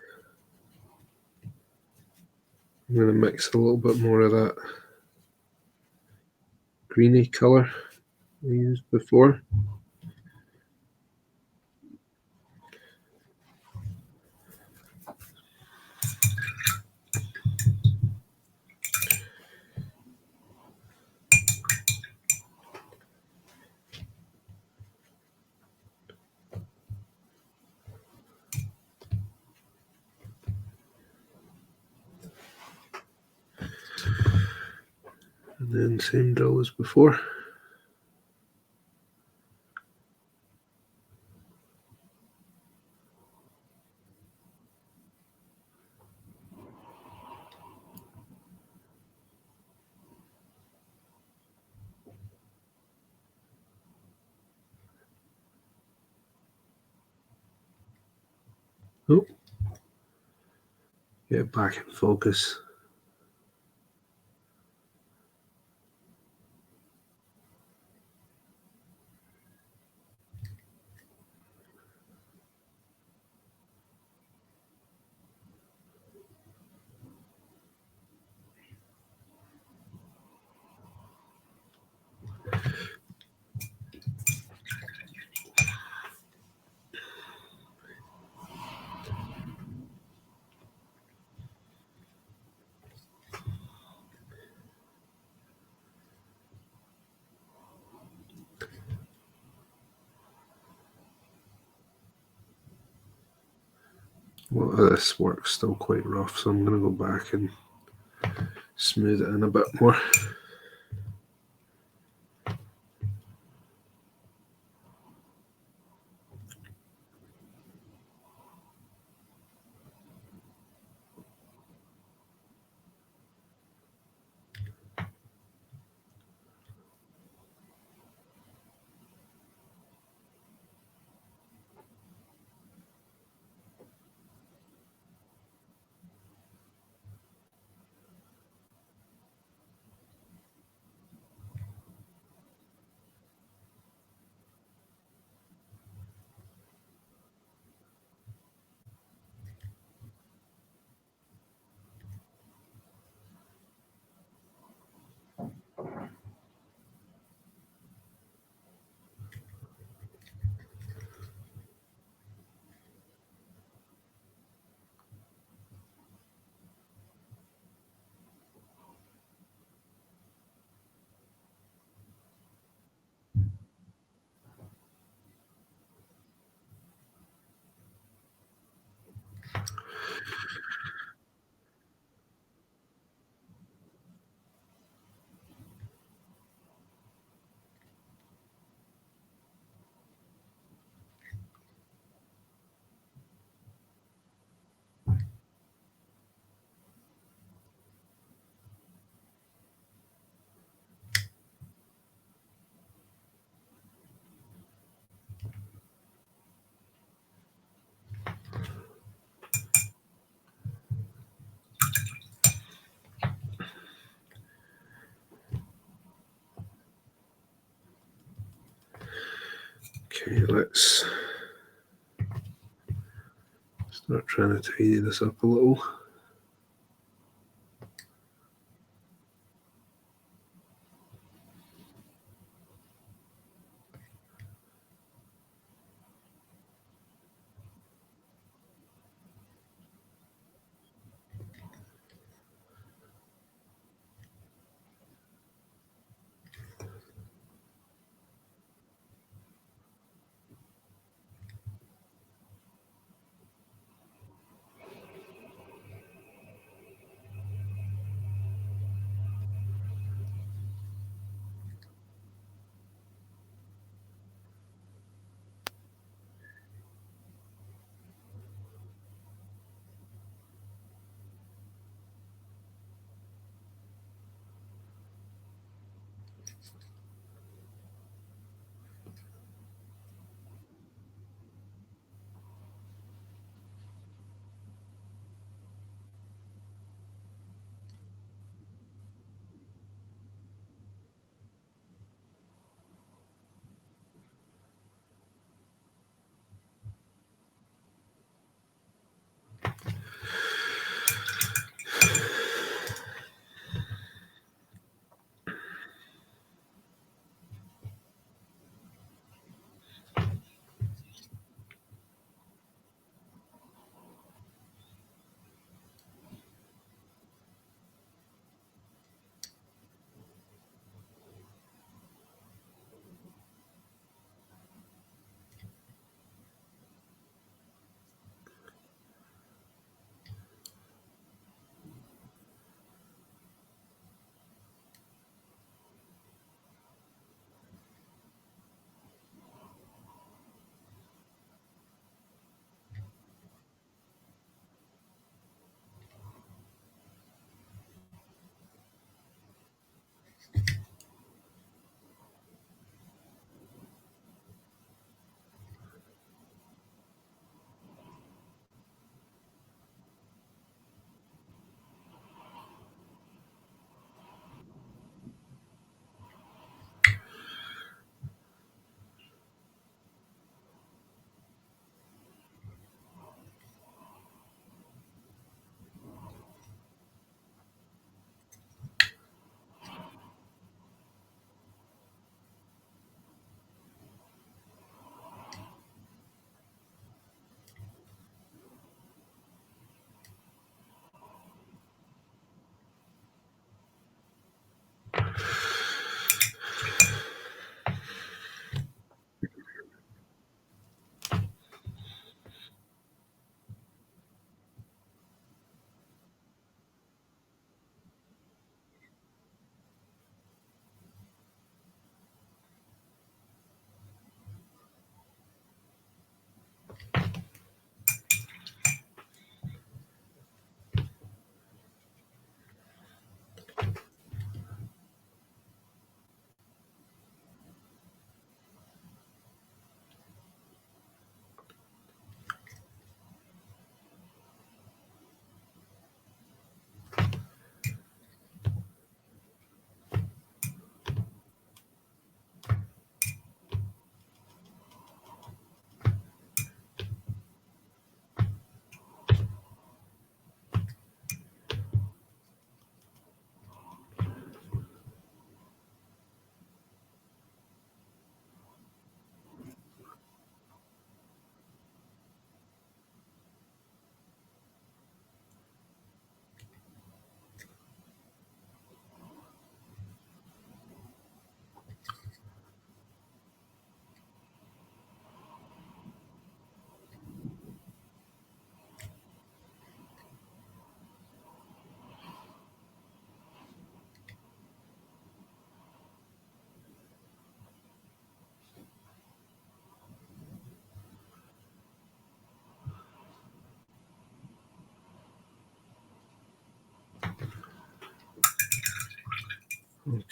S1: I'm going to mix a little bit more of that greeny colour I used before. And then same drill as before. Oh, get back in focus. Well, this work's still quite rough, so I'm going to go back and smooth it in a bit more. Okay, let's start trying to tidy this up a little.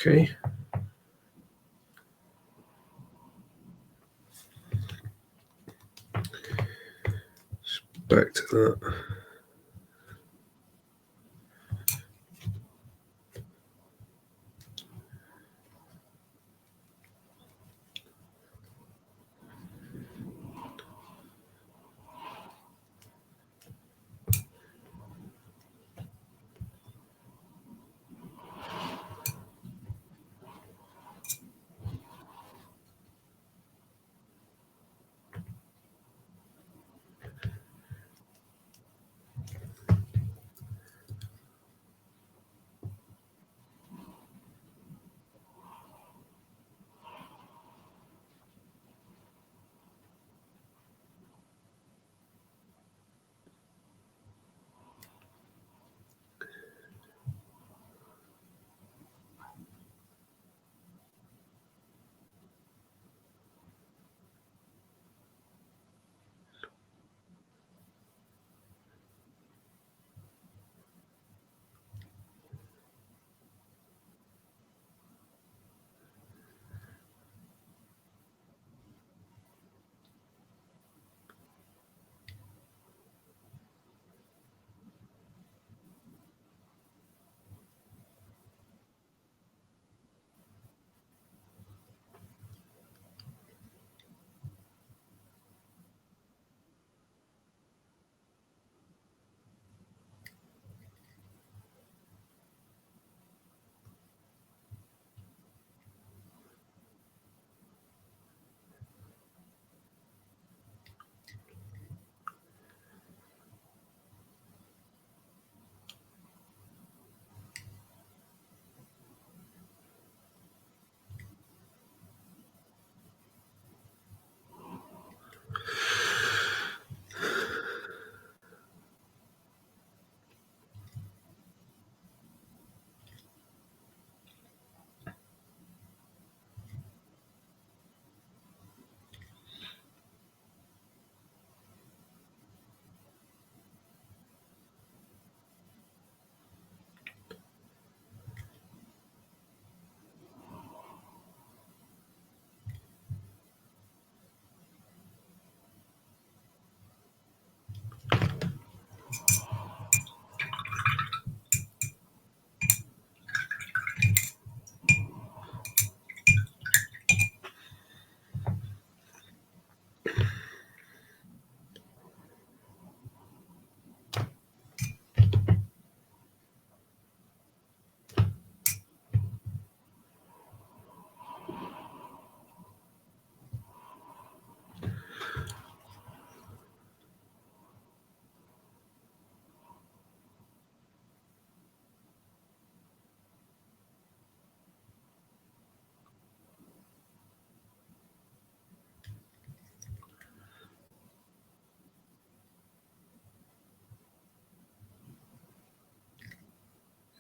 S1: Okay. Back to that.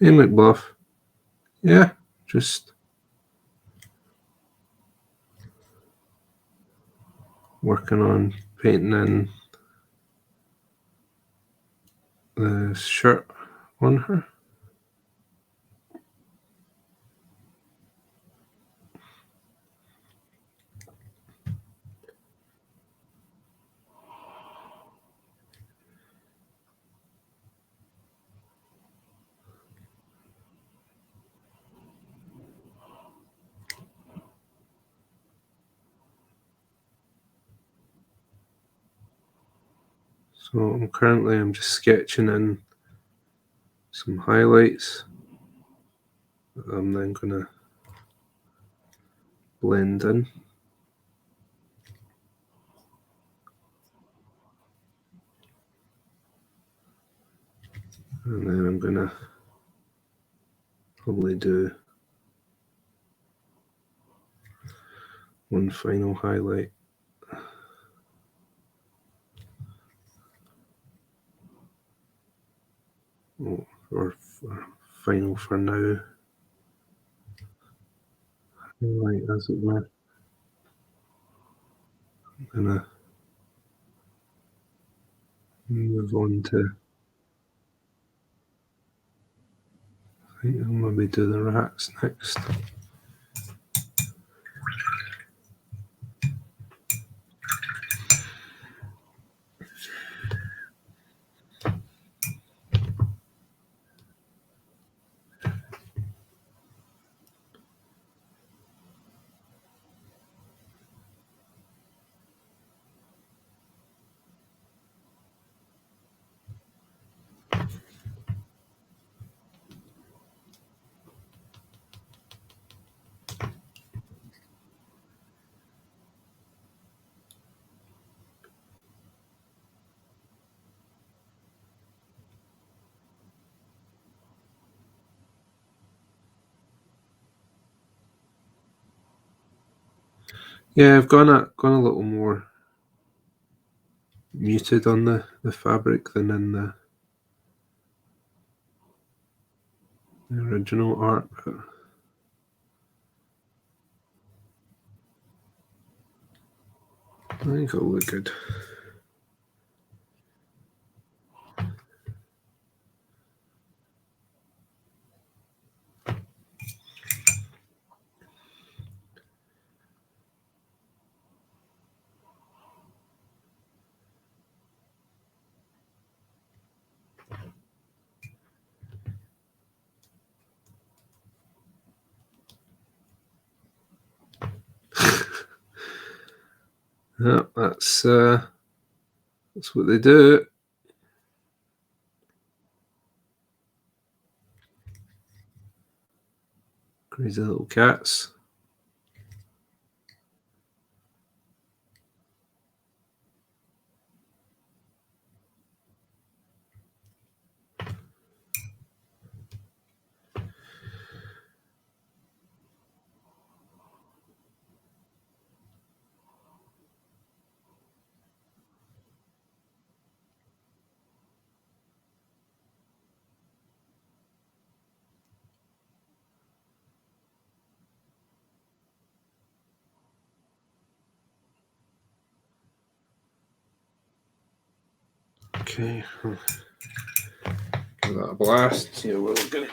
S1: Hey, McBluff. Yeah, just working on painting in the shirt on her. So I'm just sketching in some highlights that I'm then going to blend in. And then I'm going to probably do one final highlight. Or final for now. Highlight, as it were. I'm going to move on to, I think I'll maybe do the rats next. Yeah, I've gone a little more muted on the fabric than in the original art, but I think it'll look good. Yeah, that's what they do. Crazy little cats. Okay, give that a blast. See how we're looking.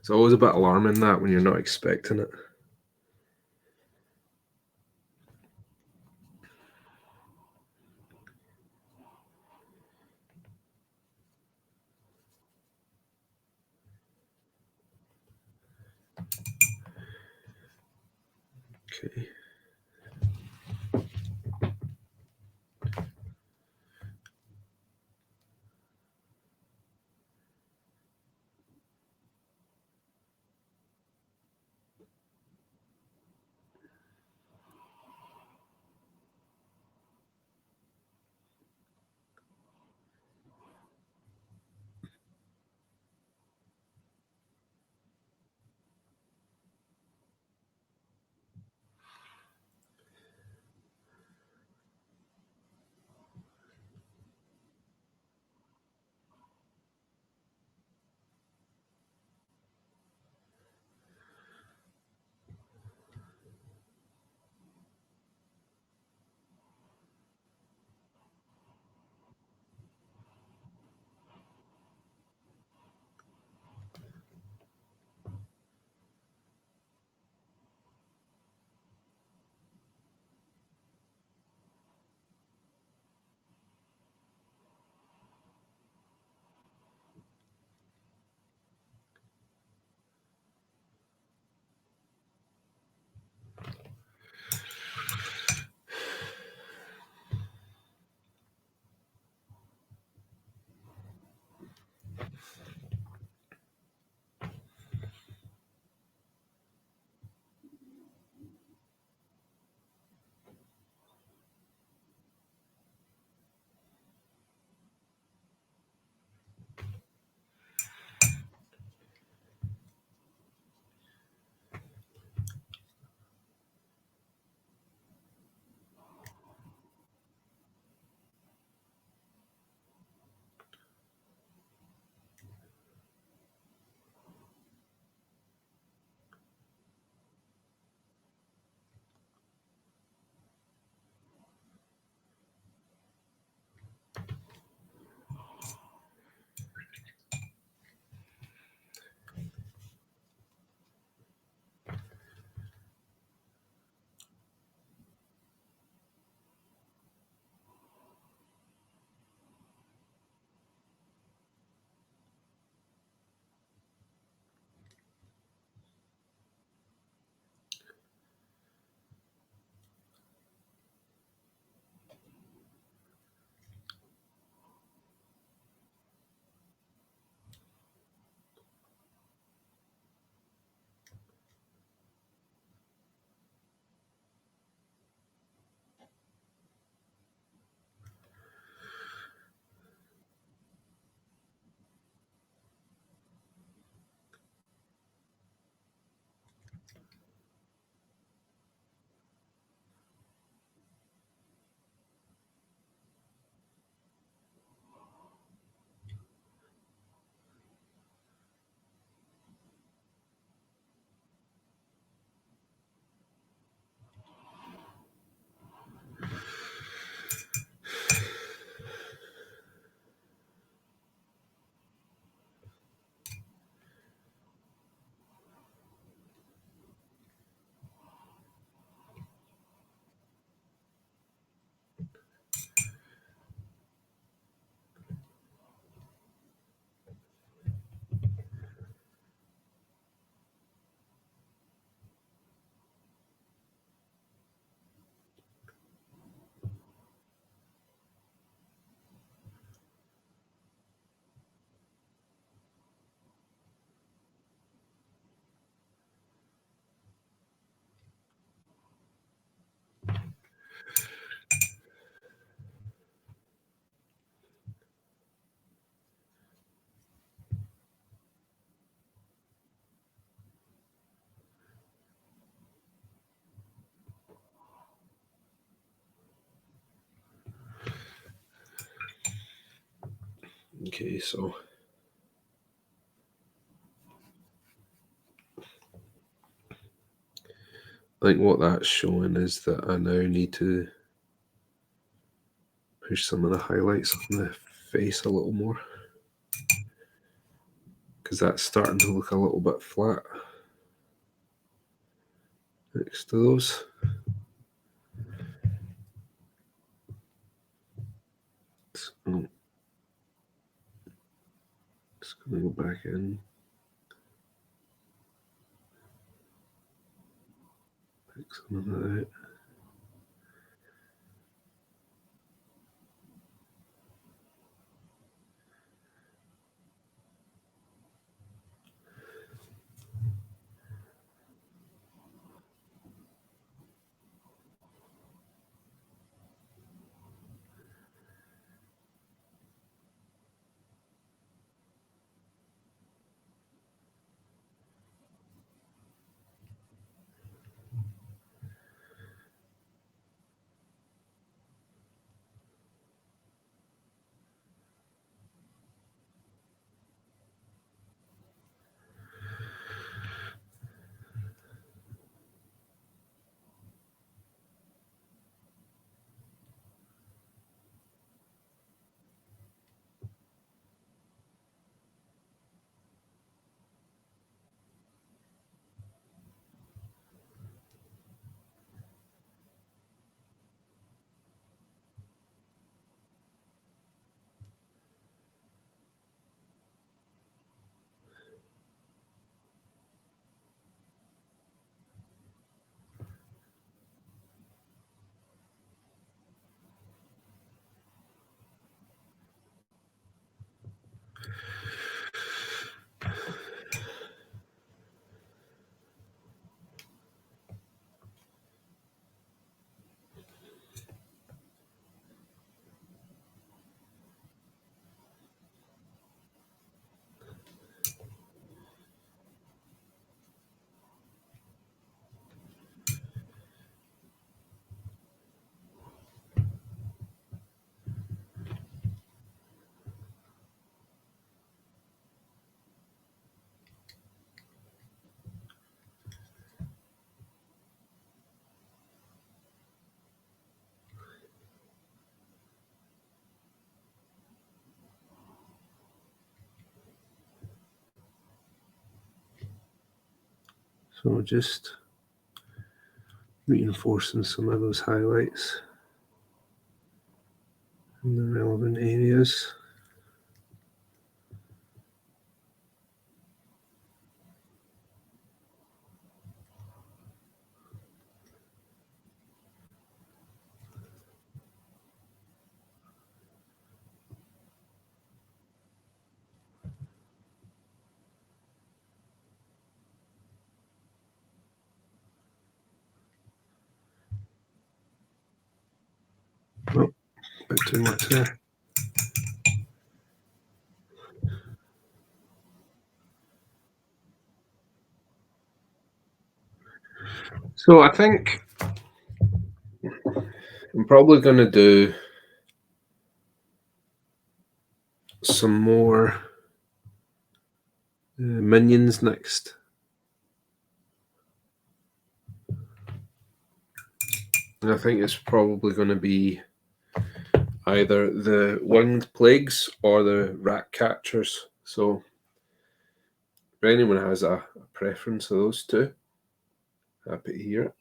S1: It's always a bit alarming that when you're not expecting it. Okay. Okay, so I think what that's showing is that I now need to push some of the highlights on the face a little more, because because that's starting to look a little bit flat next to those. So just going to go back in. Pick some of that out. So just reinforcing some of those highlights in the relevant areas. Oh, a bit too much there. So I think I'm probably going to do some more minions next. And I think it's probably going to be either the winged plagues or the rat catchers. So if anyone has a preference of those two, happy to hear it.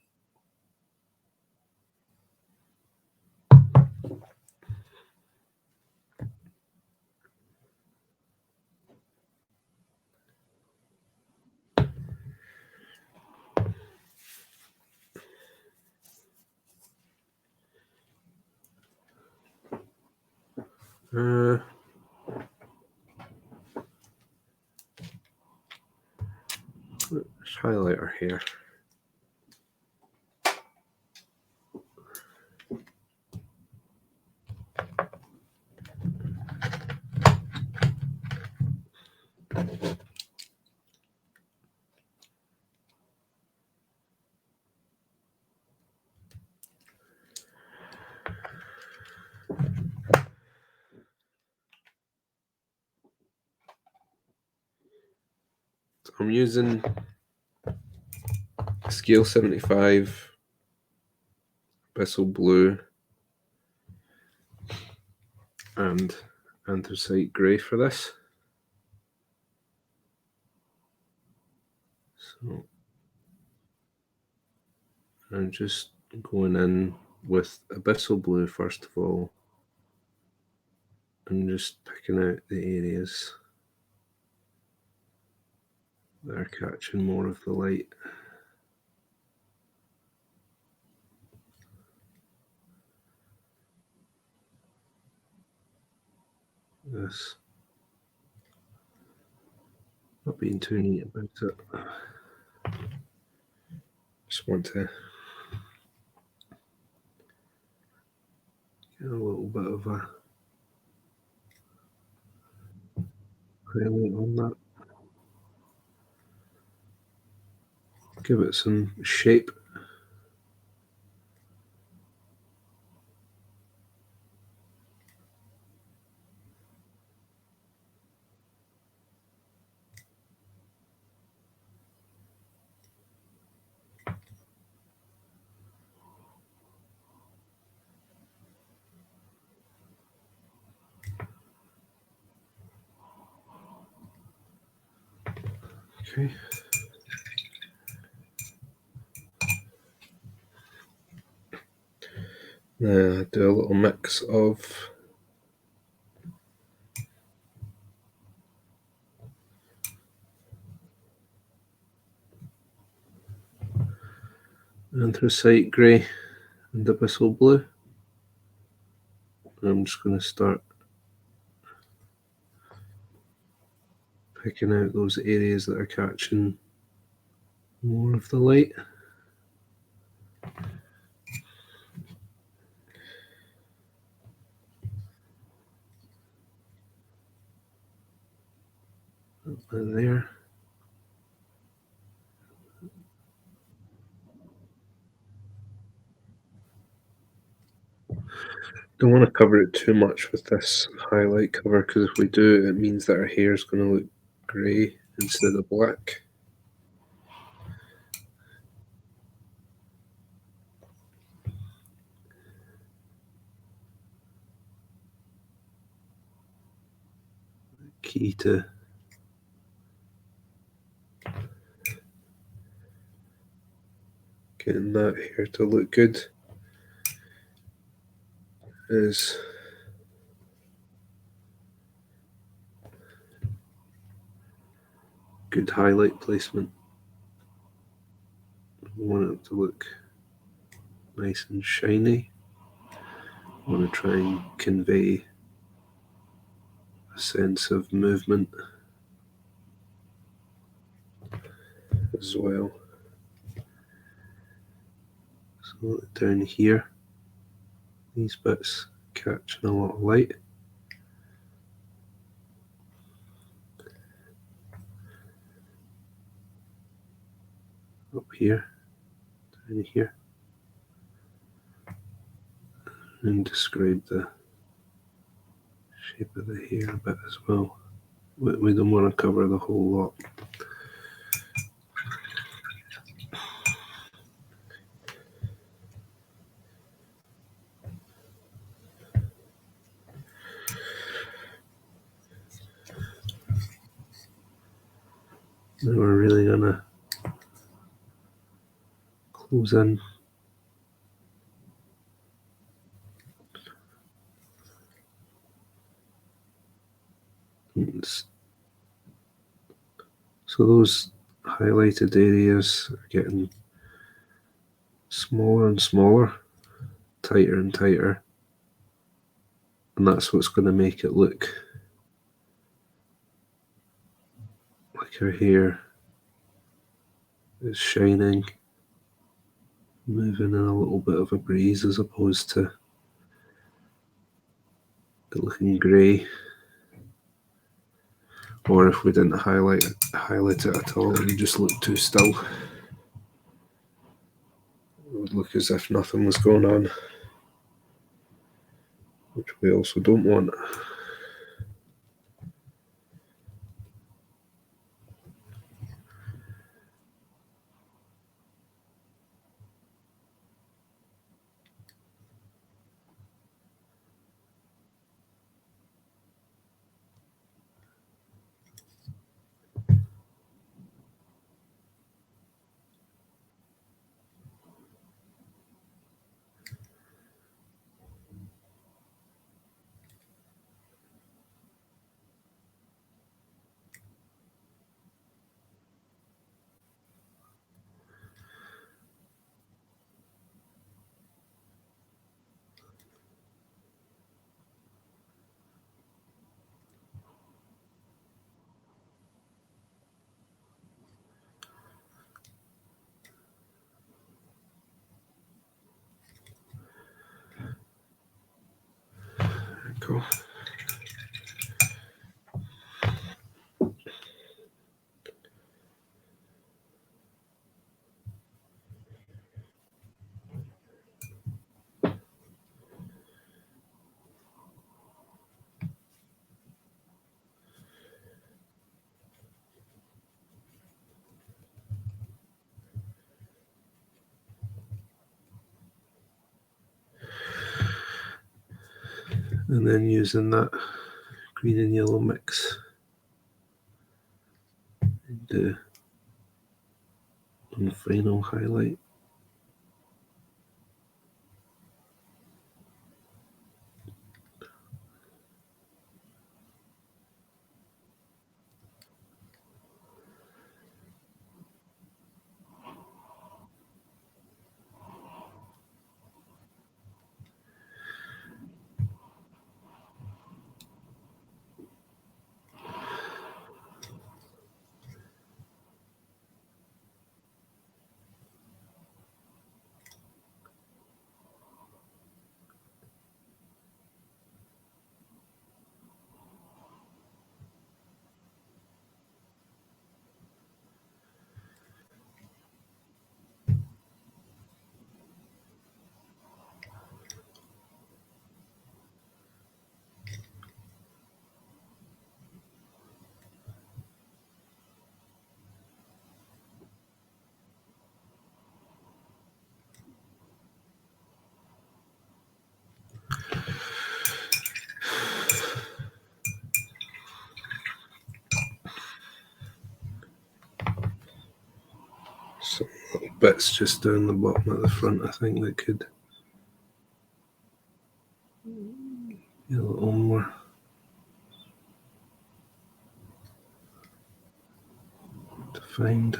S1: Highlighter here. So I'm using scale 75 Bissell Blue and anthracite grey for this. So I'm just going in with Abyssal Blue first of all. I'm just picking out the areas that are catching more of the light. This. Not being too neat about it. Just want to get a little bit of a highlight on that. Give it some shape. Okay. Now do a little mix of anthracite grey and abyssal blue. I'm just going to start picking out those areas that are catching more of the light. Up there. Don't want to cover it too much with this highlight cover, because if we do, it means that our hair is going to look grey instead of black. Key to getting that hair to look good is good highlight placement. We want it to look nice and shiny. I want to try and convey a sense of movement as well. So down here, these bits catching a lot of light. Up here, down here, and describe the shape of the hair a bit as well. We don't want to cover the whole lot. Now we're really gonna close in. So those highlighted areas are getting smaller and smaller, tighter and tighter, and that's what's going to make it look like her hair is shining, moving in a little bit of a breeze, as opposed to it looking grey. Or if we didn't highlight it at all and just looked too still, it would look as if nothing was going on, which we also don't want. go. And then using that green and yellow mix into one final highlight. Some little bits just down the bottom at the front, I think that could be a little more defined.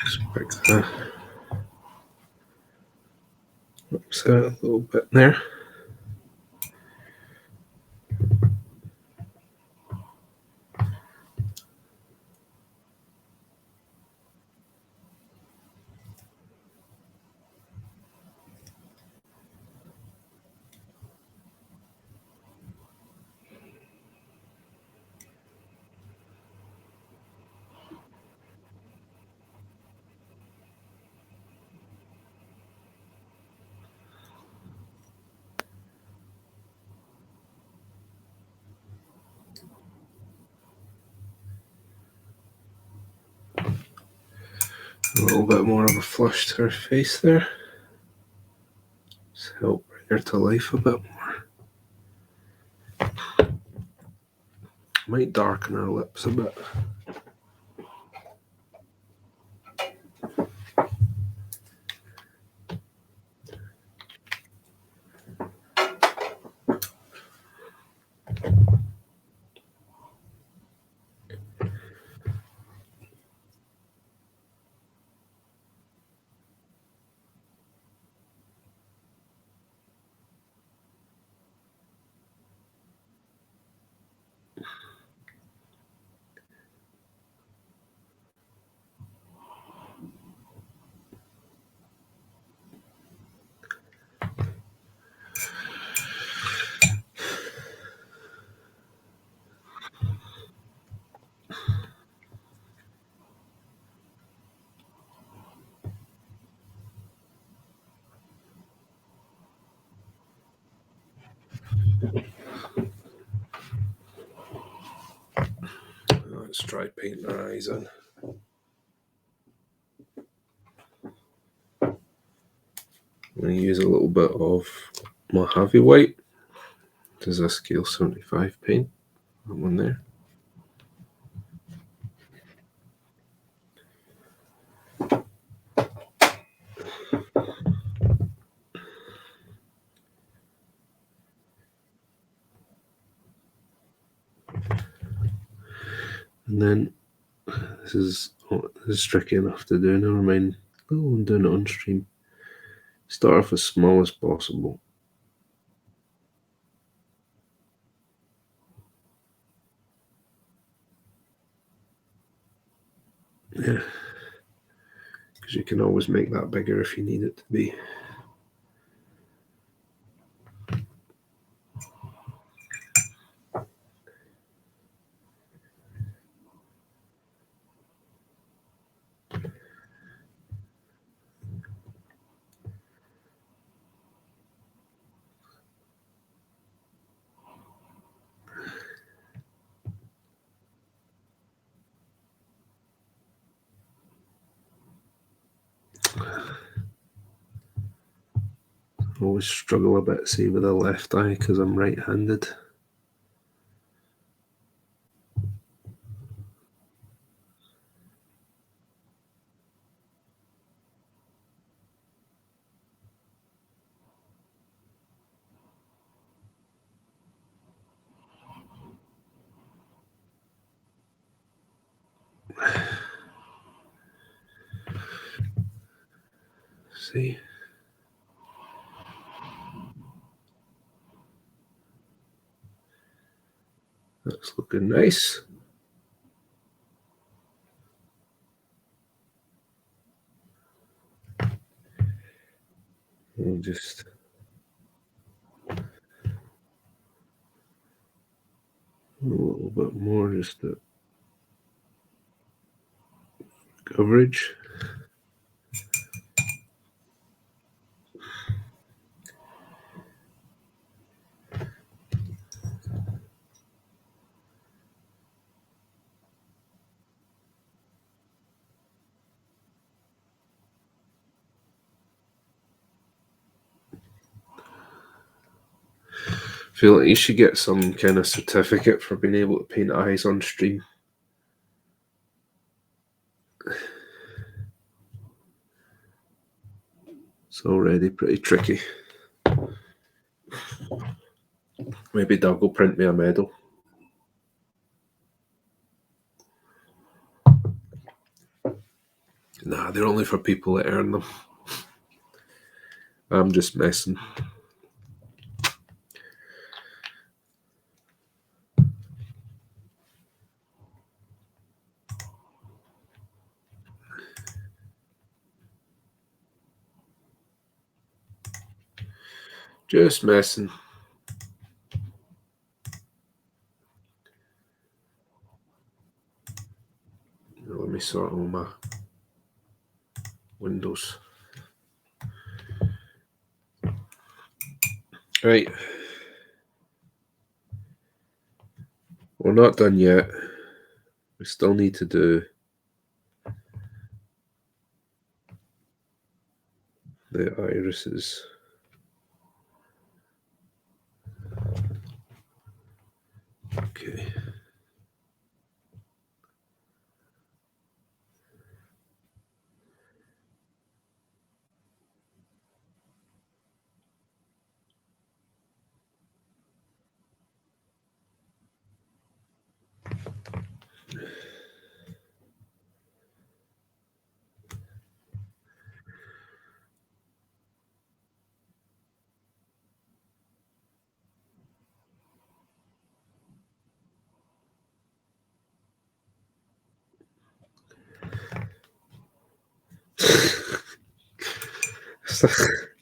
S1: Just pick that ups out a little bit there. A little bit more of a flush to her face there. Just help bring her to life a bit more. Might darken her lips a bit.
S2: Let's try painting our eyes in. I'm going to use a little bit of Mojave white. This is a scale 75 paint. That one there. And then this is tricky enough to do. Never mind. Oh, I'm doing it on stream. Start off as small as possible. Yeah, because you can always make that bigger if you need it to be. I always struggle a bit, see, with the left eye because I'm right-handed. See? That's looking nice. We'll just a little bit more, just the coverage. I feel like you should get some kind of certificate for being able to paint eyes on stream. It's already pretty tricky. Maybe Doug will print me a medal. Nah, they're only for people that earn them. I'm just messing. Just messing. Let me sort all my windows. Right. We're not done yet. We still need to do the irises. Okay.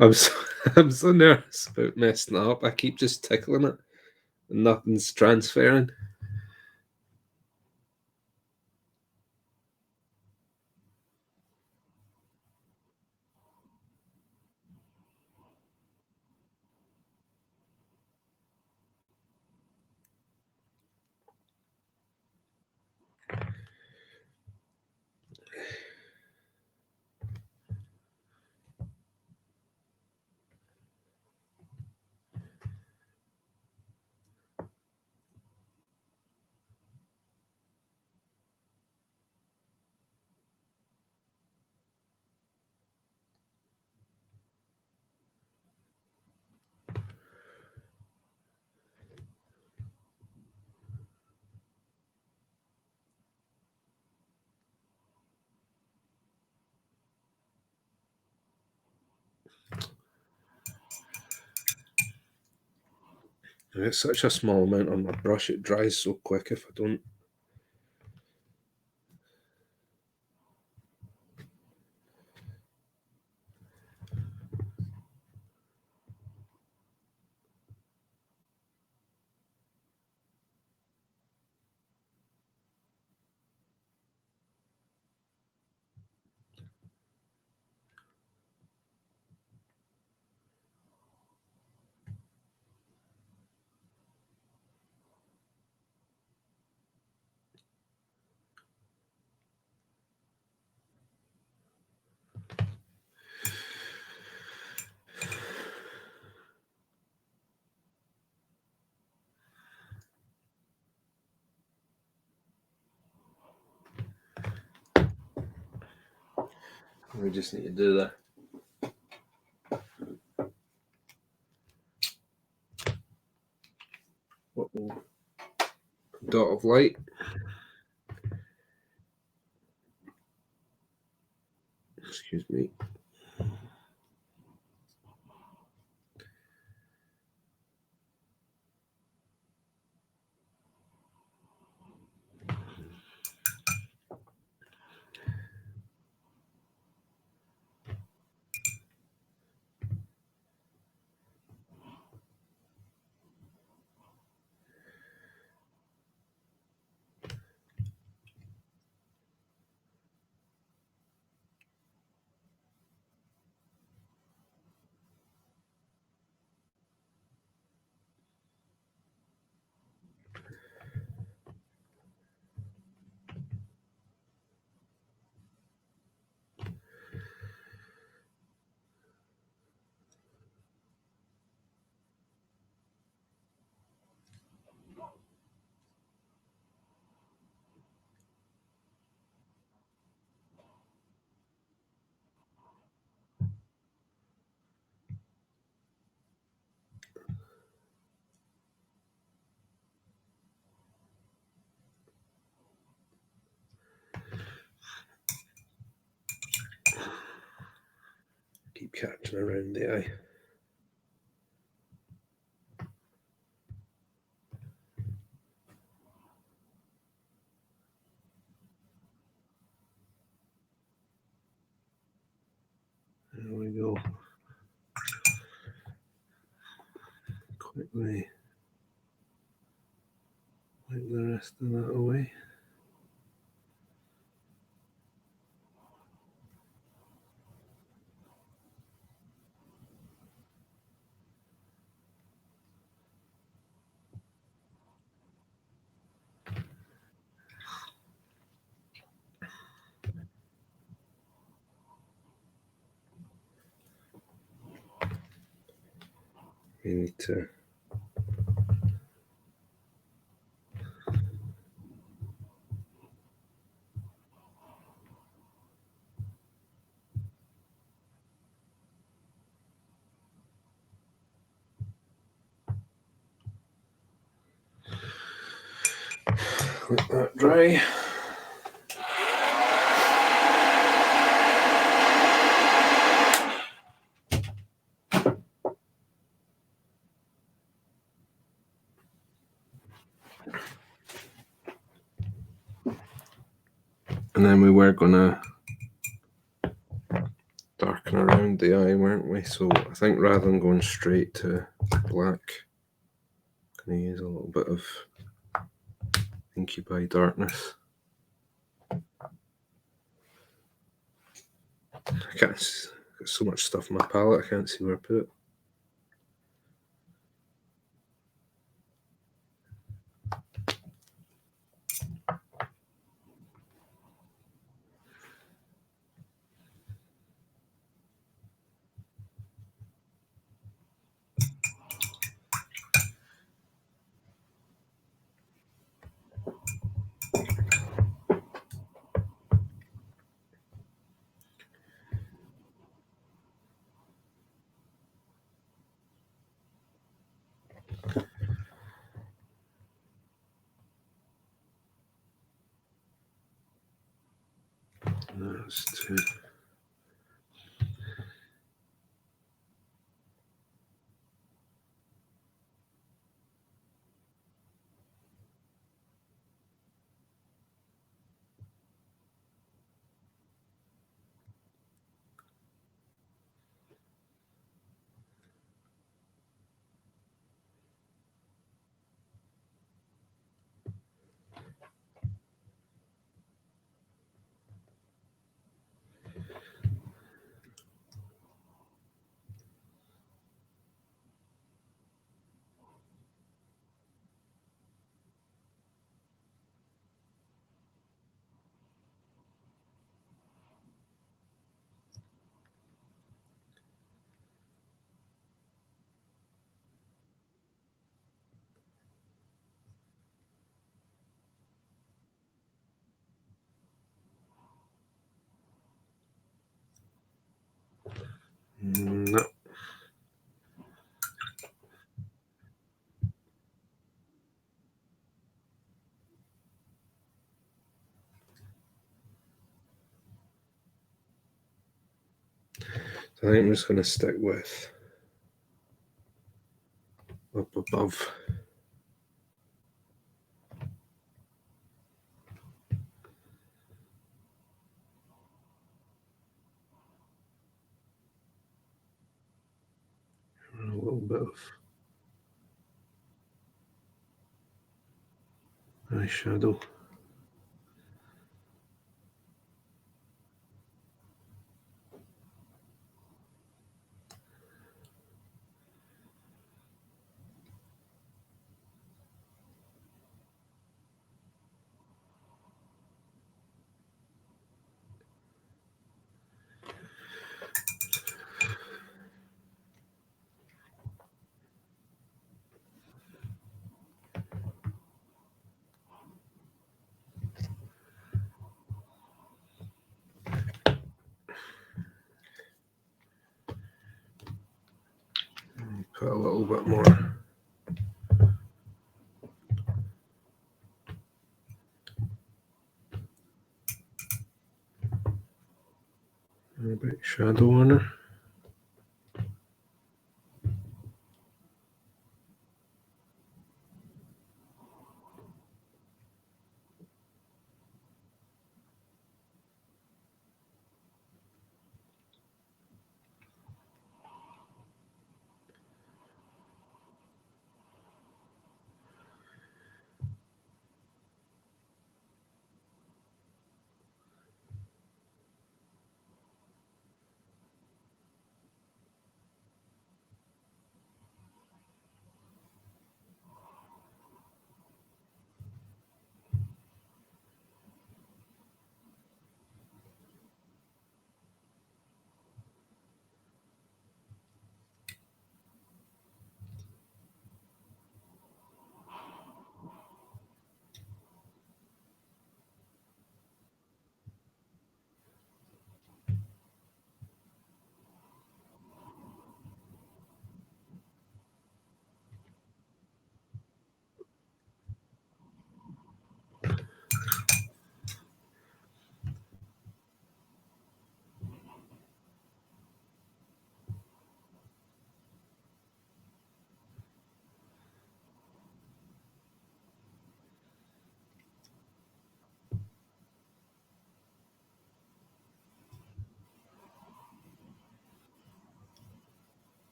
S2: I'm so nervous about messing it up. I keep just tickling it and nothing's transferring. It's such a small amount on my brush, it dries so quick if I don't. We just need to do that. Dot of light. Excuse me. Keep catching around the eye. There we go. Quickly wipe the rest of that away. We need to let that dry. And then we were gonna darken around the eye, weren't we? So I think rather than going straight to black, I'm gonna use a little bit of Incubi Darkness. I can't, got so much stuff on my palette, I can't see where I put it. That's too.
S1: No. So I think I'm just going to stick with up above. A little bit of eyeshadow. Put a little bit more. A bit shadow on her.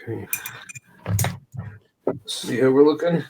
S1: Okay. See how we're looking.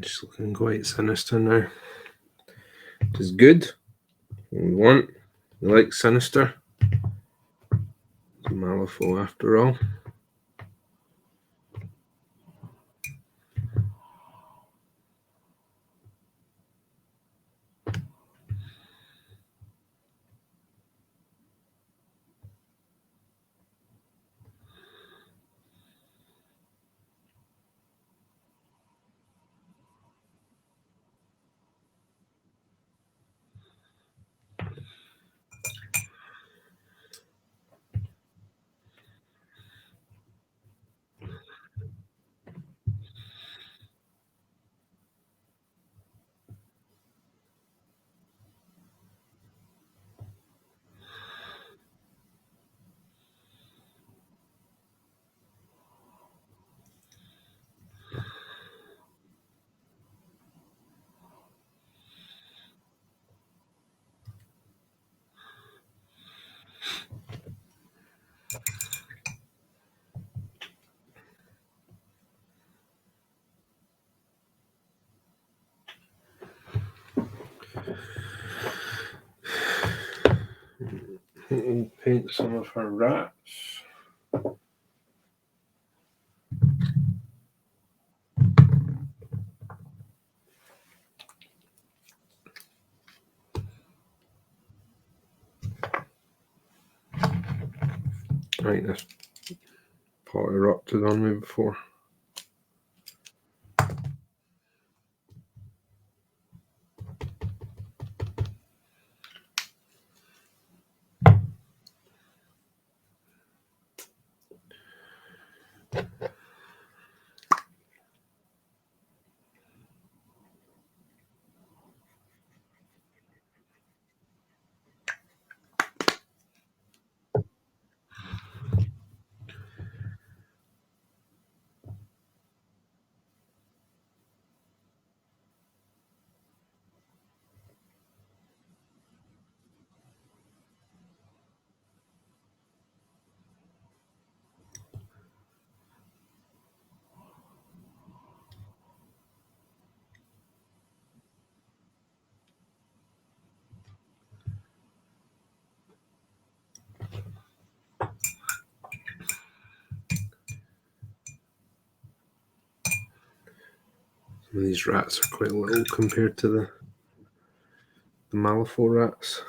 S1: Just looking quite sinister now. Which is good. What we want. We like sinister. It's Malifaux after all. We'll paint some of her rats. Right, this pot erupted on me before. Some of these rats are quite little compared to the Malifaux rats.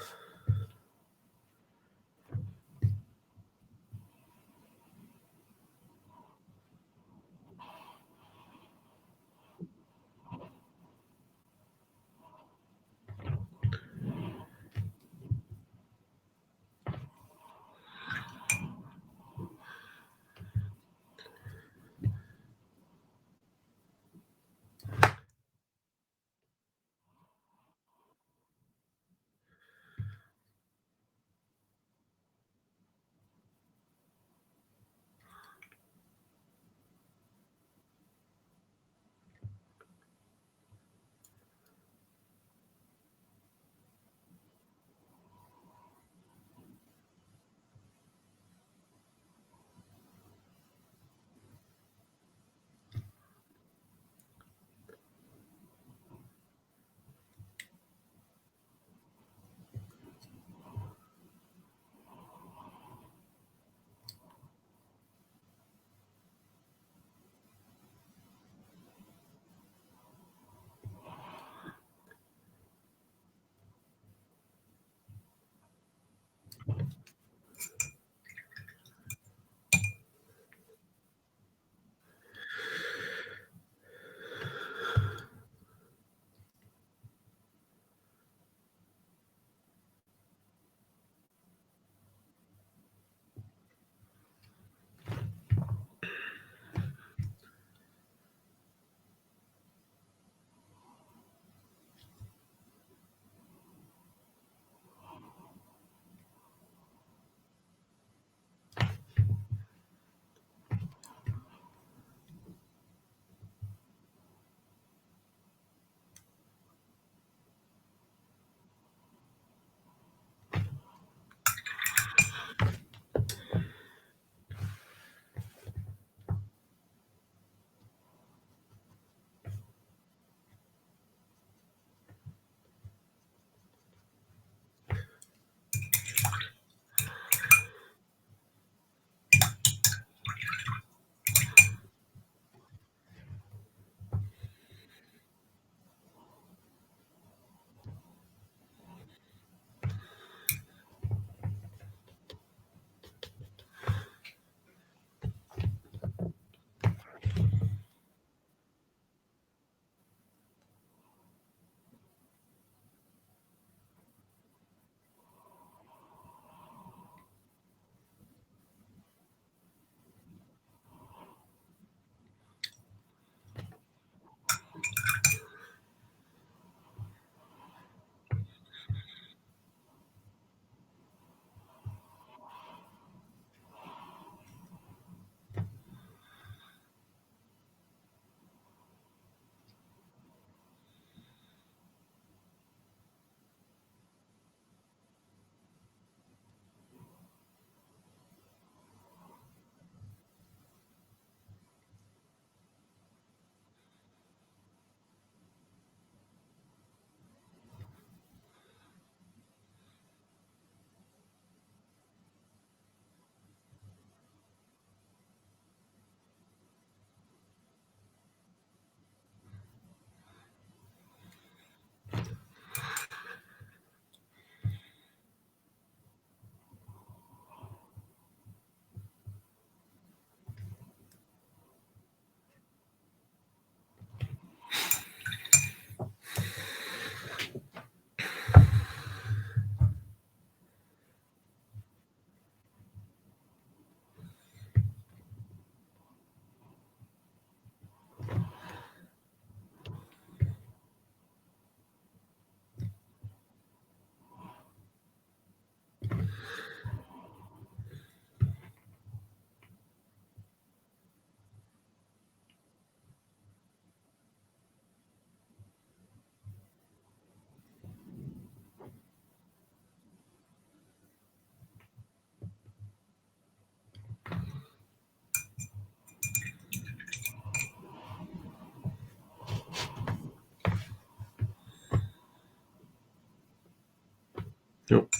S1: Nope,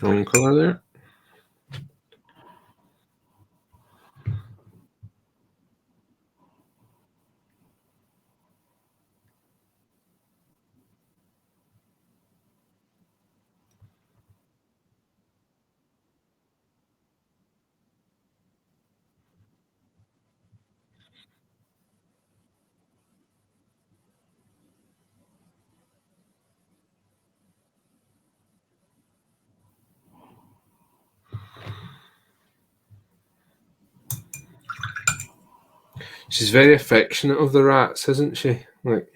S1: wrong colour there. She's very affectionate of the rats, isn't she? Like,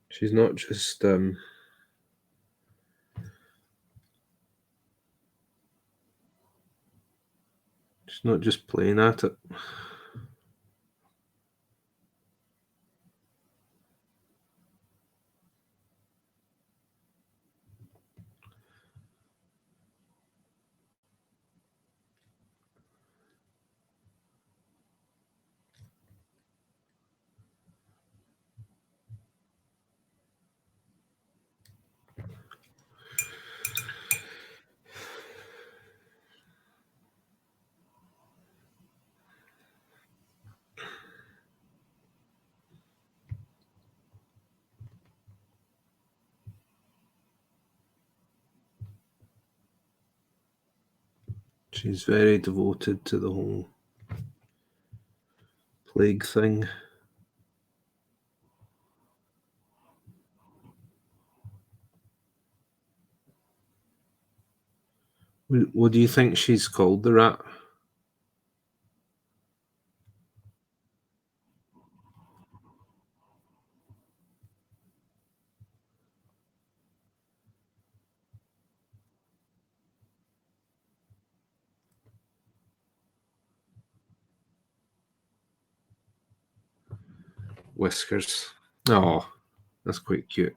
S1: she's not just she's not just playing at it. She's very devoted to the whole plague thing. What do you think she's called, the rat? Whiskers. Oh, that's quite cute.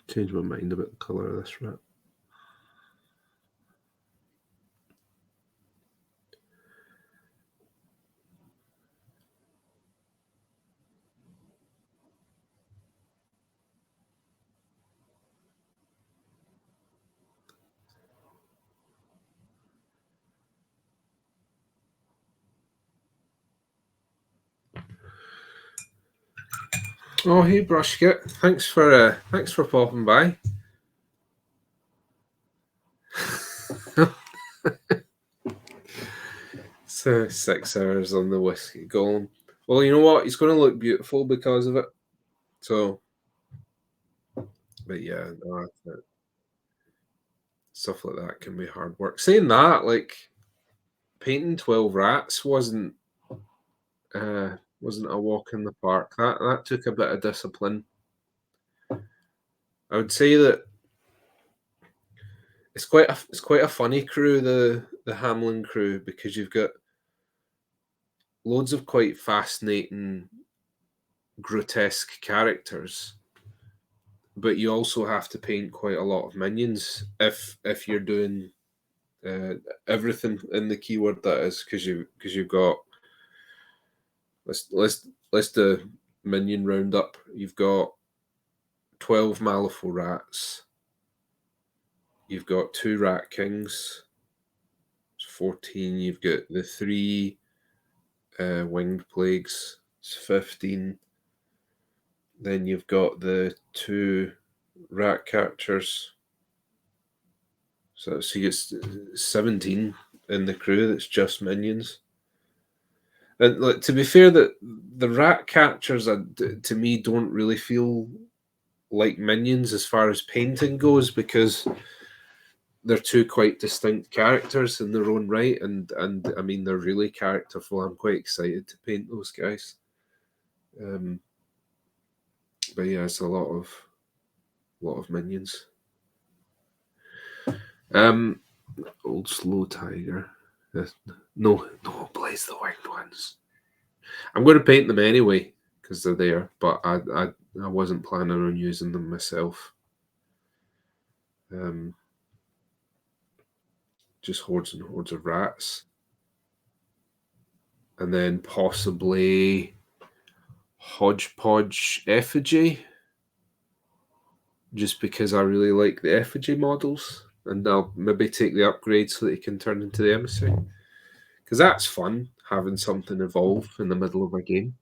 S1: Changed my mind about the colour of this rat. Oh, hey, Brushkit. Thanks for popping by. So 6 hours on the whiskey golem. Well, you know what? He's going to look beautiful because of it. So, but yeah, no, stuff like that can be hard work. Saying that, like painting 12 rats wasn't a walk in the park. That took a bit of discipline. I would say that it's quite a funny crew, the Hamlin crew, because you've got loads of quite fascinating, grotesque characters, but you also have to paint quite a lot of minions if you're doing everything in the keyword that is, because you've got let's do minion roundup. You've got 12 Malifaux rats. You've got 2 rat kings. It's 14. You've got the 3 winged plagues. It's 15. Then you've got the 2 rat catchers. So you get 17 in the crew that's just minions. And like, to be fair, that the rat catchers to me don't really feel like minions as far as painting goes, because they're 2 quite distinct characters in their own right, and I mean they're really characterful. I'm quite excited to paint those guys. But yeah, it's a lot of minions. Old slow tiger. No, Blaze the Winged Ones. I'm going to paint them anyway because they're there, but I wasn't planning on using them myself. Just hordes and hordes of rats, and then possibly hodgepodge effigy, just because I really like the effigy models, and I'll maybe take the upgrade so that he can turn into the emissary, because that's fun, having something evolve in the middle of a game.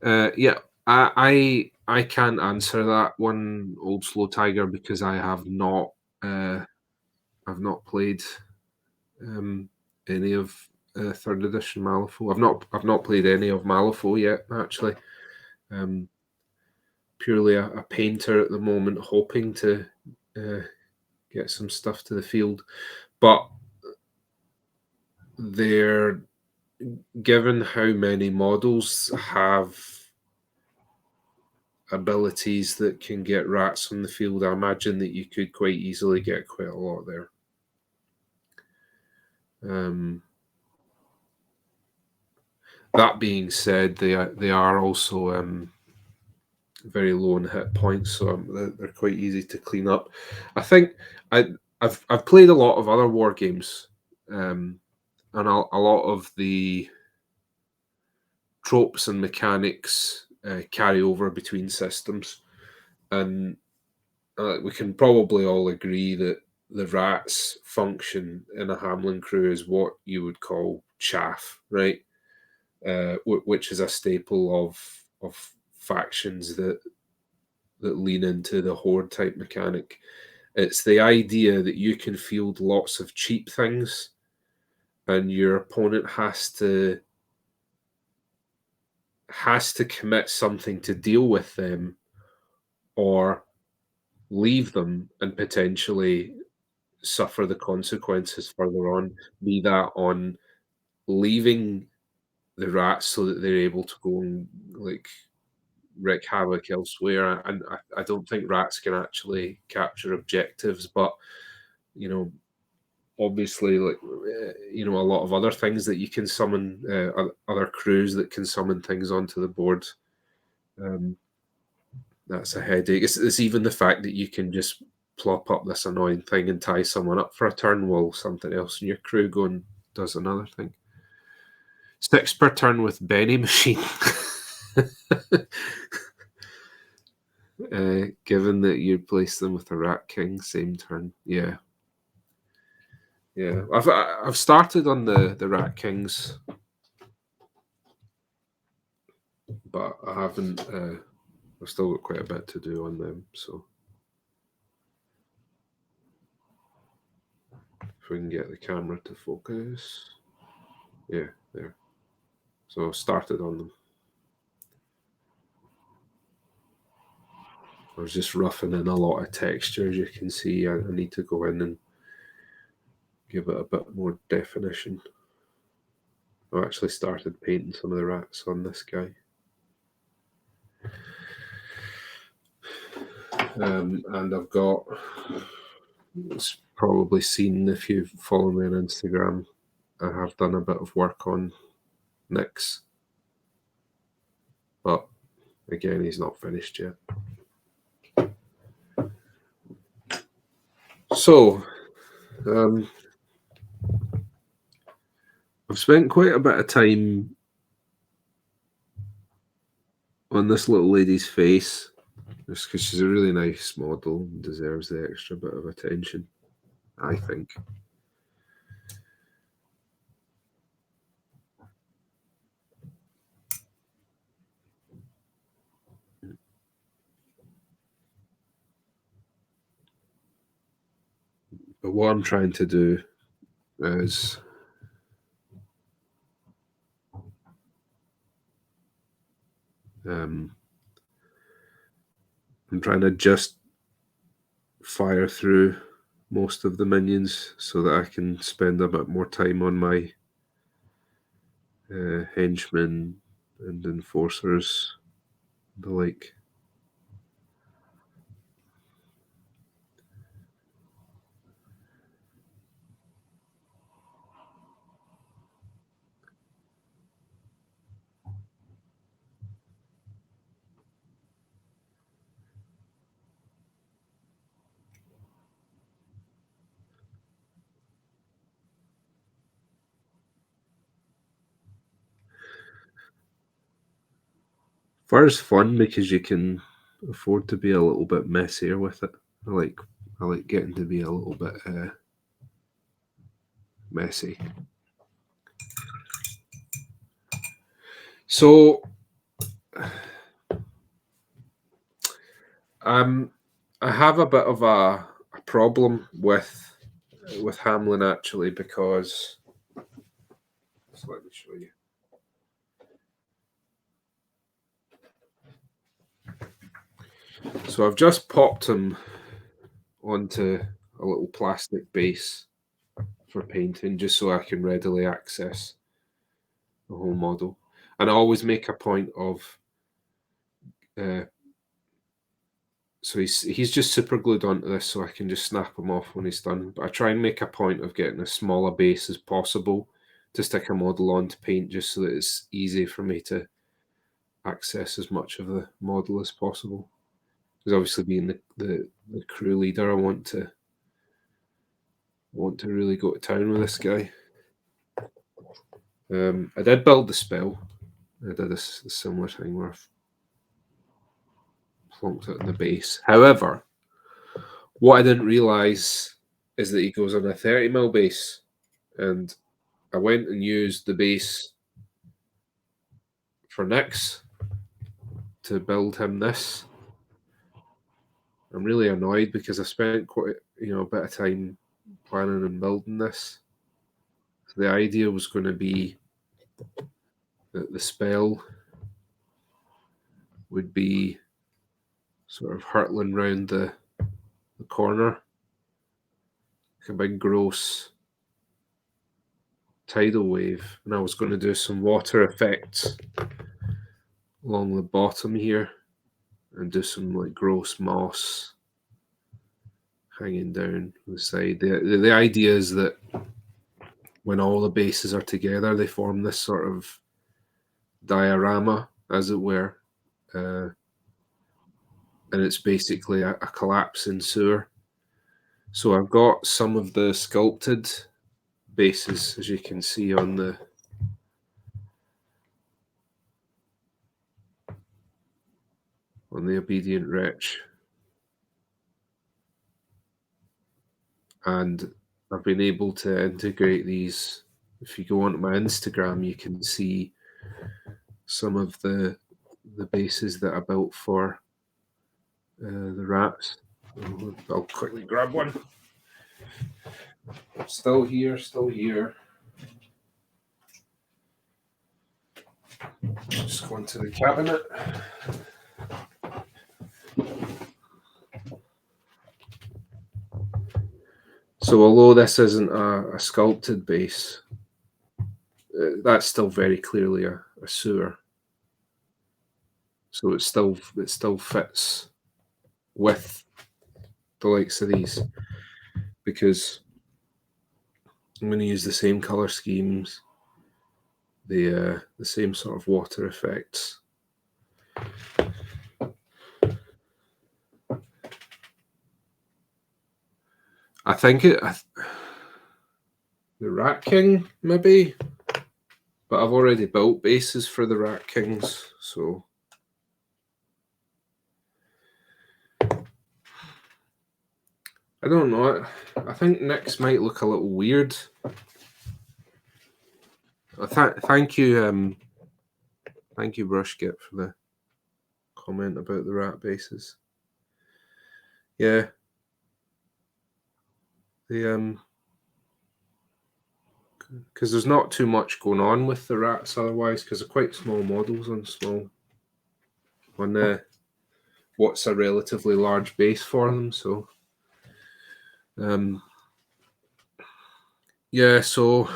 S1: Yeah, I can't answer that one, Old Slow Tiger, because I have not played any of 3rd edition Malifaux. I've not played any of Malifaux yet, actually. Purely a painter at the moment, hoping to get some stuff to the field. But they're, given how many models have abilities that can get rats on the field, I imagine that you could quite easily get quite a lot there. That being said, they are also very low on hit points, so they're quite easy to clean up. I think I've played a lot of other war games, and a lot of the tropes and mechanics carry over between systems, and we can probably all agree that the rats function in a Hamlin crew is what you would call chaff, right? Which is a staple of factions that lean into the horde type mechanic. It's the idea that you can field lots of cheap things, and your opponent has to commit something to deal with them, or leave them and potentially suffer the consequences further on, be that on leaving the rats so that they're able to go and like wreak havoc elsewhere. And I don't think rats can actually capture objectives, but you know, obviously, like you know, a lot of other things that you can summon, other crews that can summon things onto the board. That's a headache. It's even the fact that you can just plop up this annoying thing and tie someone up for a turn while something else in your crew going does another thing. 6 per turn with Benny Machine. Given that you place them with a Rat King same turn, yeah. I've started on the Rat Kings, but I haven't. I've still got quite a bit to do on them. So if we can get the camera to focus, yeah, there. So I've started on them. I was just roughing in a lot of texture, as you can see. I need to go in and give it a bit more definition. I actually started painting some of the rats on this guy. And I've got, it's probably seen if you follow me on Instagram, I have done a bit of work on Nyx. But again, he's not finished yet. So, I've spent quite a bit of time on this little lady's face, just because she's a really nice model and deserves the extra bit of attention, I think. But what I'm trying to do is I'm trying to just fire through most of the minions so that I can spend a bit more time on my henchmen and enforcers, the like. Fire's fun because you can afford to be a little bit messier with it. I like getting to be a little bit messy. So I have a bit of a problem with Hamlin actually because so let me show you. So I've just popped him onto a little plastic base for painting just so I can readily access the whole model. And I always make a point of so he's just super glued onto this so I can just snap him off when he's done. But I try and make a point of getting as small a base as possible to stick a model on to paint just so that it's easy for me to access as much of the model as possible. Because obviously being the crew leader, I want to really go to town with this guy. I did build the spell. I did a similar thing where I've plonked it in the base. However, what I didn't realise is that he goes on a 30mm base. And I went and used the base for Nyx to build him this. I'm really annoyed because I spent quite a bit of time planning and building this. So the idea was going to be that the spell would be sort of hurtling round the corner, like a big gross tidal wave, and I was going to do some water effects along the bottom here and do some like gross moss hanging down the side. The idea is that when all the bases are together, they form this sort of diorama, as it were, and it's basically a collapsing sewer. So I've got some of the sculpted bases, as you can see on the Obedient Wretch, and I've been able to integrate these. If you go onto my Instagram, you can see some of the bases that I built for the rats. I'll quickly grab one. Still here, still here. Just go into the cabinet. So although this isn't a sculpted base, that's still very clearly a sewer. So it still fits with the likes of these because I'm going to use the same color schemes, the same sort of water effects. I think the Rat King maybe, but I've already built bases for the Rat Kings, so I don't know. I think Nyx might look a little weird. Thank you, Brushgit, for the comment about the rat bases. Yeah,
S2: The because there's not too much going on with the rats otherwise, because they're quite small models on what's a relatively large base for them. So yeah, so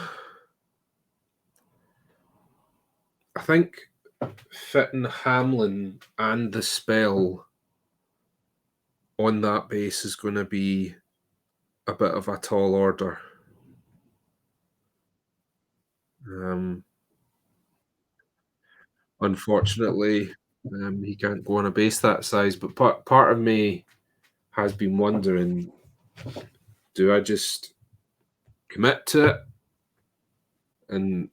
S2: I think fitting Hamlin and the spell on that base is going to be a bit of a tall order. Unfortunately, he can't go on a base that size. But part of me has been wondering, do I just commit to it and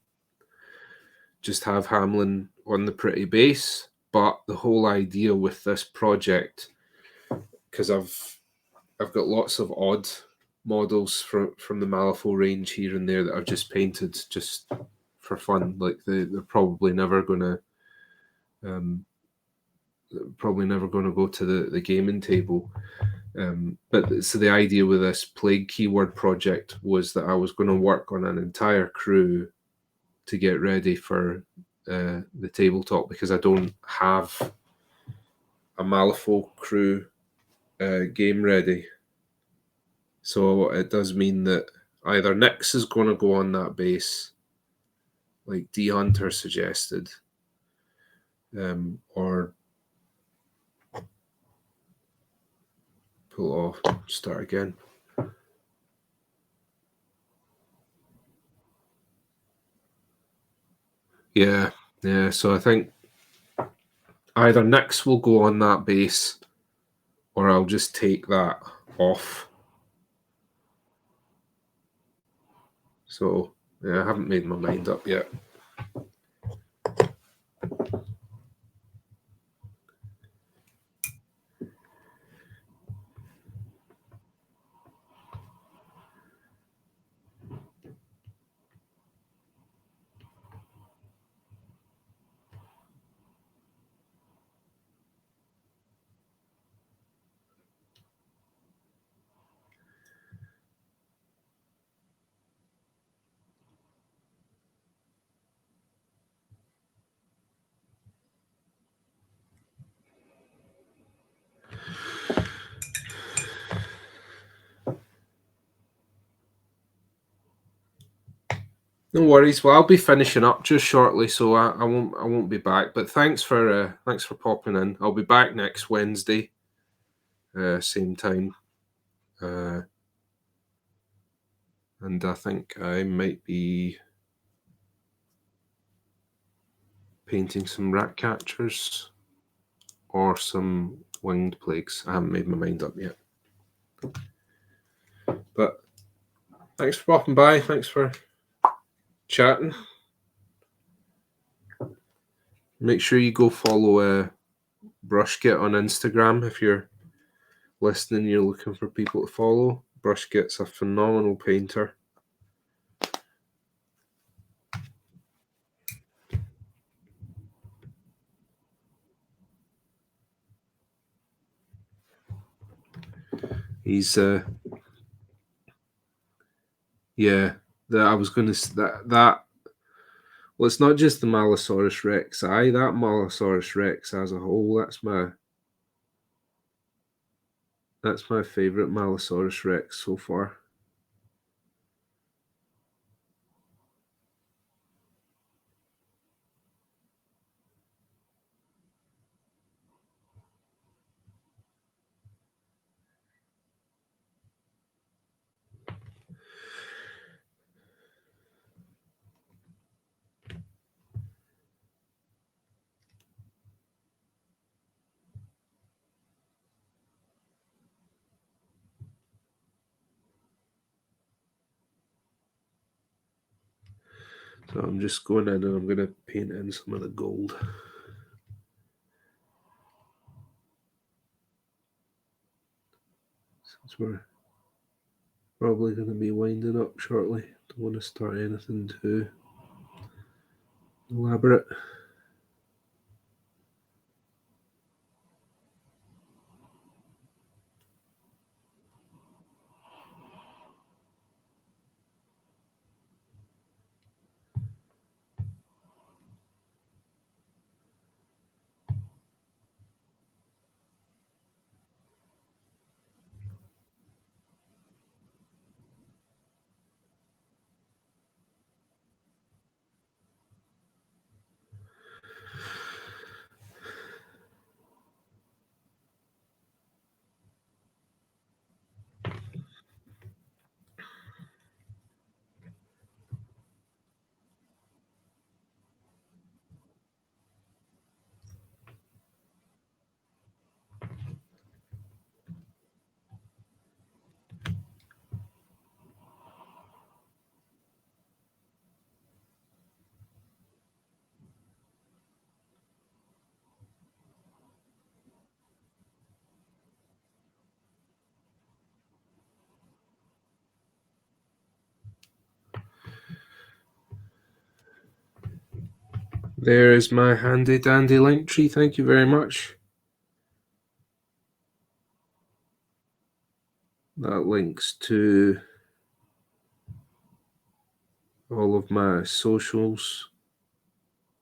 S2: just have Hamlin on the pretty base? But the whole idea with this project, because I've got lots of odd models from the Malifaux range here and there that I've just painted just for fun. Like they're probably never gonna go to the gaming table. But so the idea with this plague keyword project was that I was going to work on an entire crew to get ready for the tabletop, because I don't have a Malifaux crew game ready. So it does mean that either Nyx is going to go on that base, like D Hunter suggested, or pull off, start again. Yeah. So I think either Nyx will go on that base, or I'll just take that off. So yeah, I haven't made my mind up yet. No worries. Well, I'll be finishing up just shortly, so I won't be back. But thanks for popping in. I'll be back next Wednesday, same time, and I think I might be painting some rat catchers or some winged plagues. I haven't made my mind up yet. But thanks for popping by. Thanks for chatting. Make sure you go follow Brushkit on Instagram if you're listening. You're looking for people to follow. Brushkit's a phenomenal painter. He's I was going to that. Well, it's not just the Malosaurus Rex. That Malosaurus Rex as a whole. That's my favorite Malosaurus Rex so far. So I'm just going in and I'm going to paint in some of the gold. Since we're probably going to be winding up shortly, don't want to start anything too elaborate.
S1: There is my handy dandy link tree. Thank you very much. That links to all of my socials,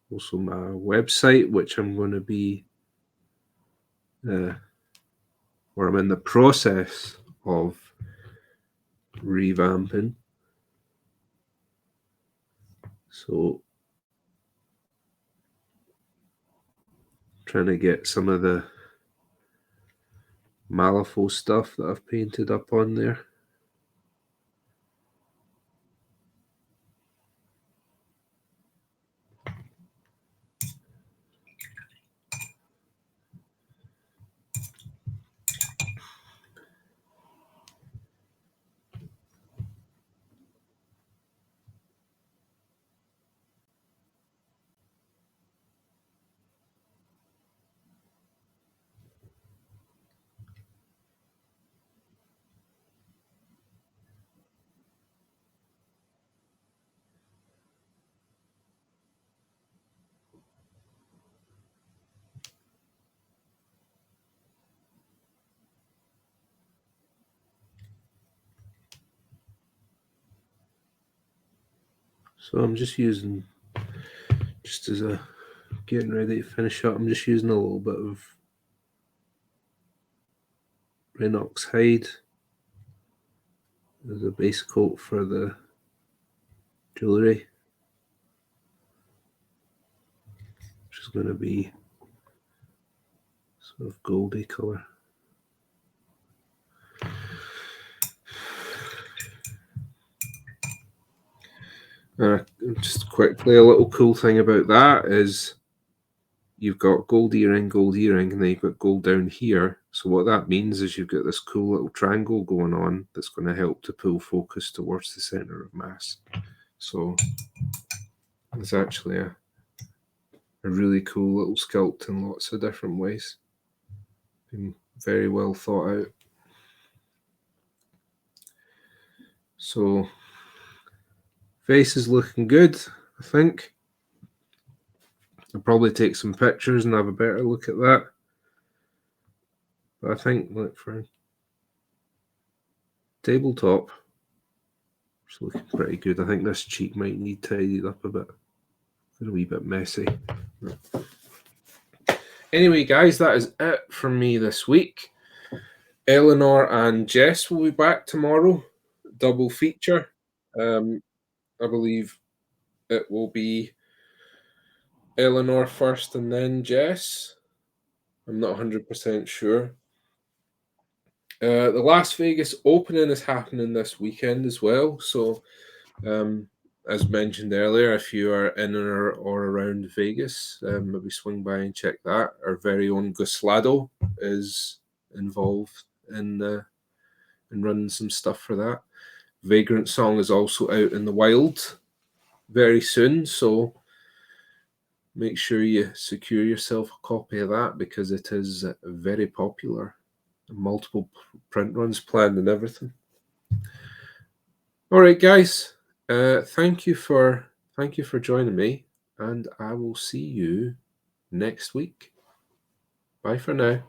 S1: also my website, which I'm going to be, where I'm in the process of revamping. So, trying to get some of the Malifaux stuff that I've painted up on there. So I'm just using, just as a getting ready to finish up, I'm just using a little bit of Rhinox hide as a base coat for the jewellery, which is going to be sort of goldy colour. Just quickly, a little cool thing about that is you've got gold earring, and then you've got gold down here. So what that means is you've got this cool little triangle going on that's going to help to pull focus towards the center of mass. So it's actually a really cool little sculpt in lots of different ways. Been very well thought out. So face is looking good, I think. I'll probably take some pictures and have a better look at that. But I think, look, for tabletop, it's looking pretty good. I think this cheek might need tidied up a bit. It's a wee bit messy. Anyway, guys, that is it from me this week. Eleanor and Jess will be back tomorrow. Double feature. I believe it will be Eleanor first and then Jess. I'm not 100% sure. The Las Vegas opening is happening this weekend as well. So, as mentioned earlier, if you are in or around Vegas, maybe swing by and check that. Our very own Guslado is involved in running some stuff for that. Vagrant Song is also out in the wild very soon, so make sure you secure yourself a copy of that because it is very popular. Multiple print runs planned and everything. All right, guys. Thank you for joining me, and I will see you next week. Bye for now.